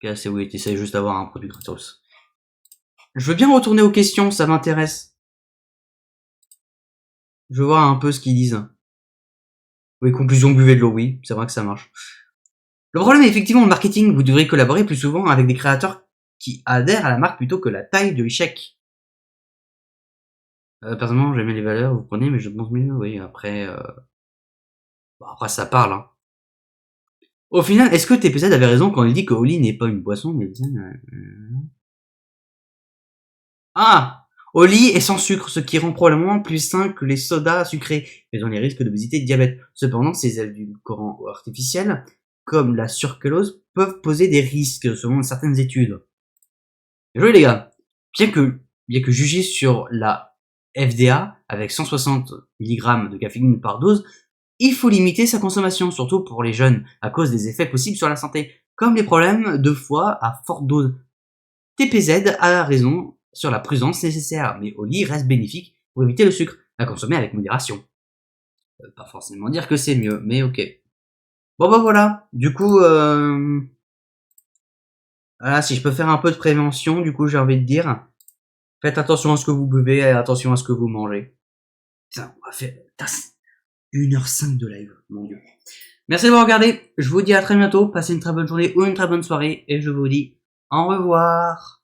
c'est oui, il essaie juste d'avoir un produit gratos. Je veux bien retourner aux questions, ça m'intéresse. Je veux voir un peu ce qu'ils disent. Oui, conclusion, buvez de l'eau, oui, c'est vrai que ça marche. Le problème est effectivement le marketing, vous devrez collaborer plus souvent avec des créateurs qui adhèrent à la marque plutôt que la taille de l'échec. Personnellement, j'aime les valeurs, vous prenez, mais je pense mieux, oui, après... Bon, après, ça parle, hein. Au final, est-ce que TPZ avait raison quand il dit que Oli n'est pas une boisson, mais... Ah! Oli est sans sucre, ce qui rend probablement plus sain que les sodas sucrés, mais ont les risques d'obésité et de diabète. Cependant, ces édulcorants artificiels, comme la sucralose, peuvent poser des risques, selon certaines études. Bien joué les gars! Bien que jugé sur la FDA, avec 160 mg de caféine par dose, il faut limiter sa consommation, surtout pour les jeunes, à cause des effets possibles sur la santé, comme les problèmes de foie à forte dose. TPZ a raison sur la prudence nécessaire, mais Oli reste bénéfique pour éviter le sucre, à consommer avec modération. Pas forcément dire que c'est mieux, mais ok. Bon bah voilà, du coup, voilà, si je peux faire un peu de prévention, du coup j'ai envie de dire, faites attention à ce que vous buvez, et attention à ce que vous mangez. Putain, on va faire 1h05 de live, mon dieu. Merci d'avoir regardé, je vous dis à très bientôt, passez une très bonne journée ou une très bonne soirée, et je vous dis au revoir.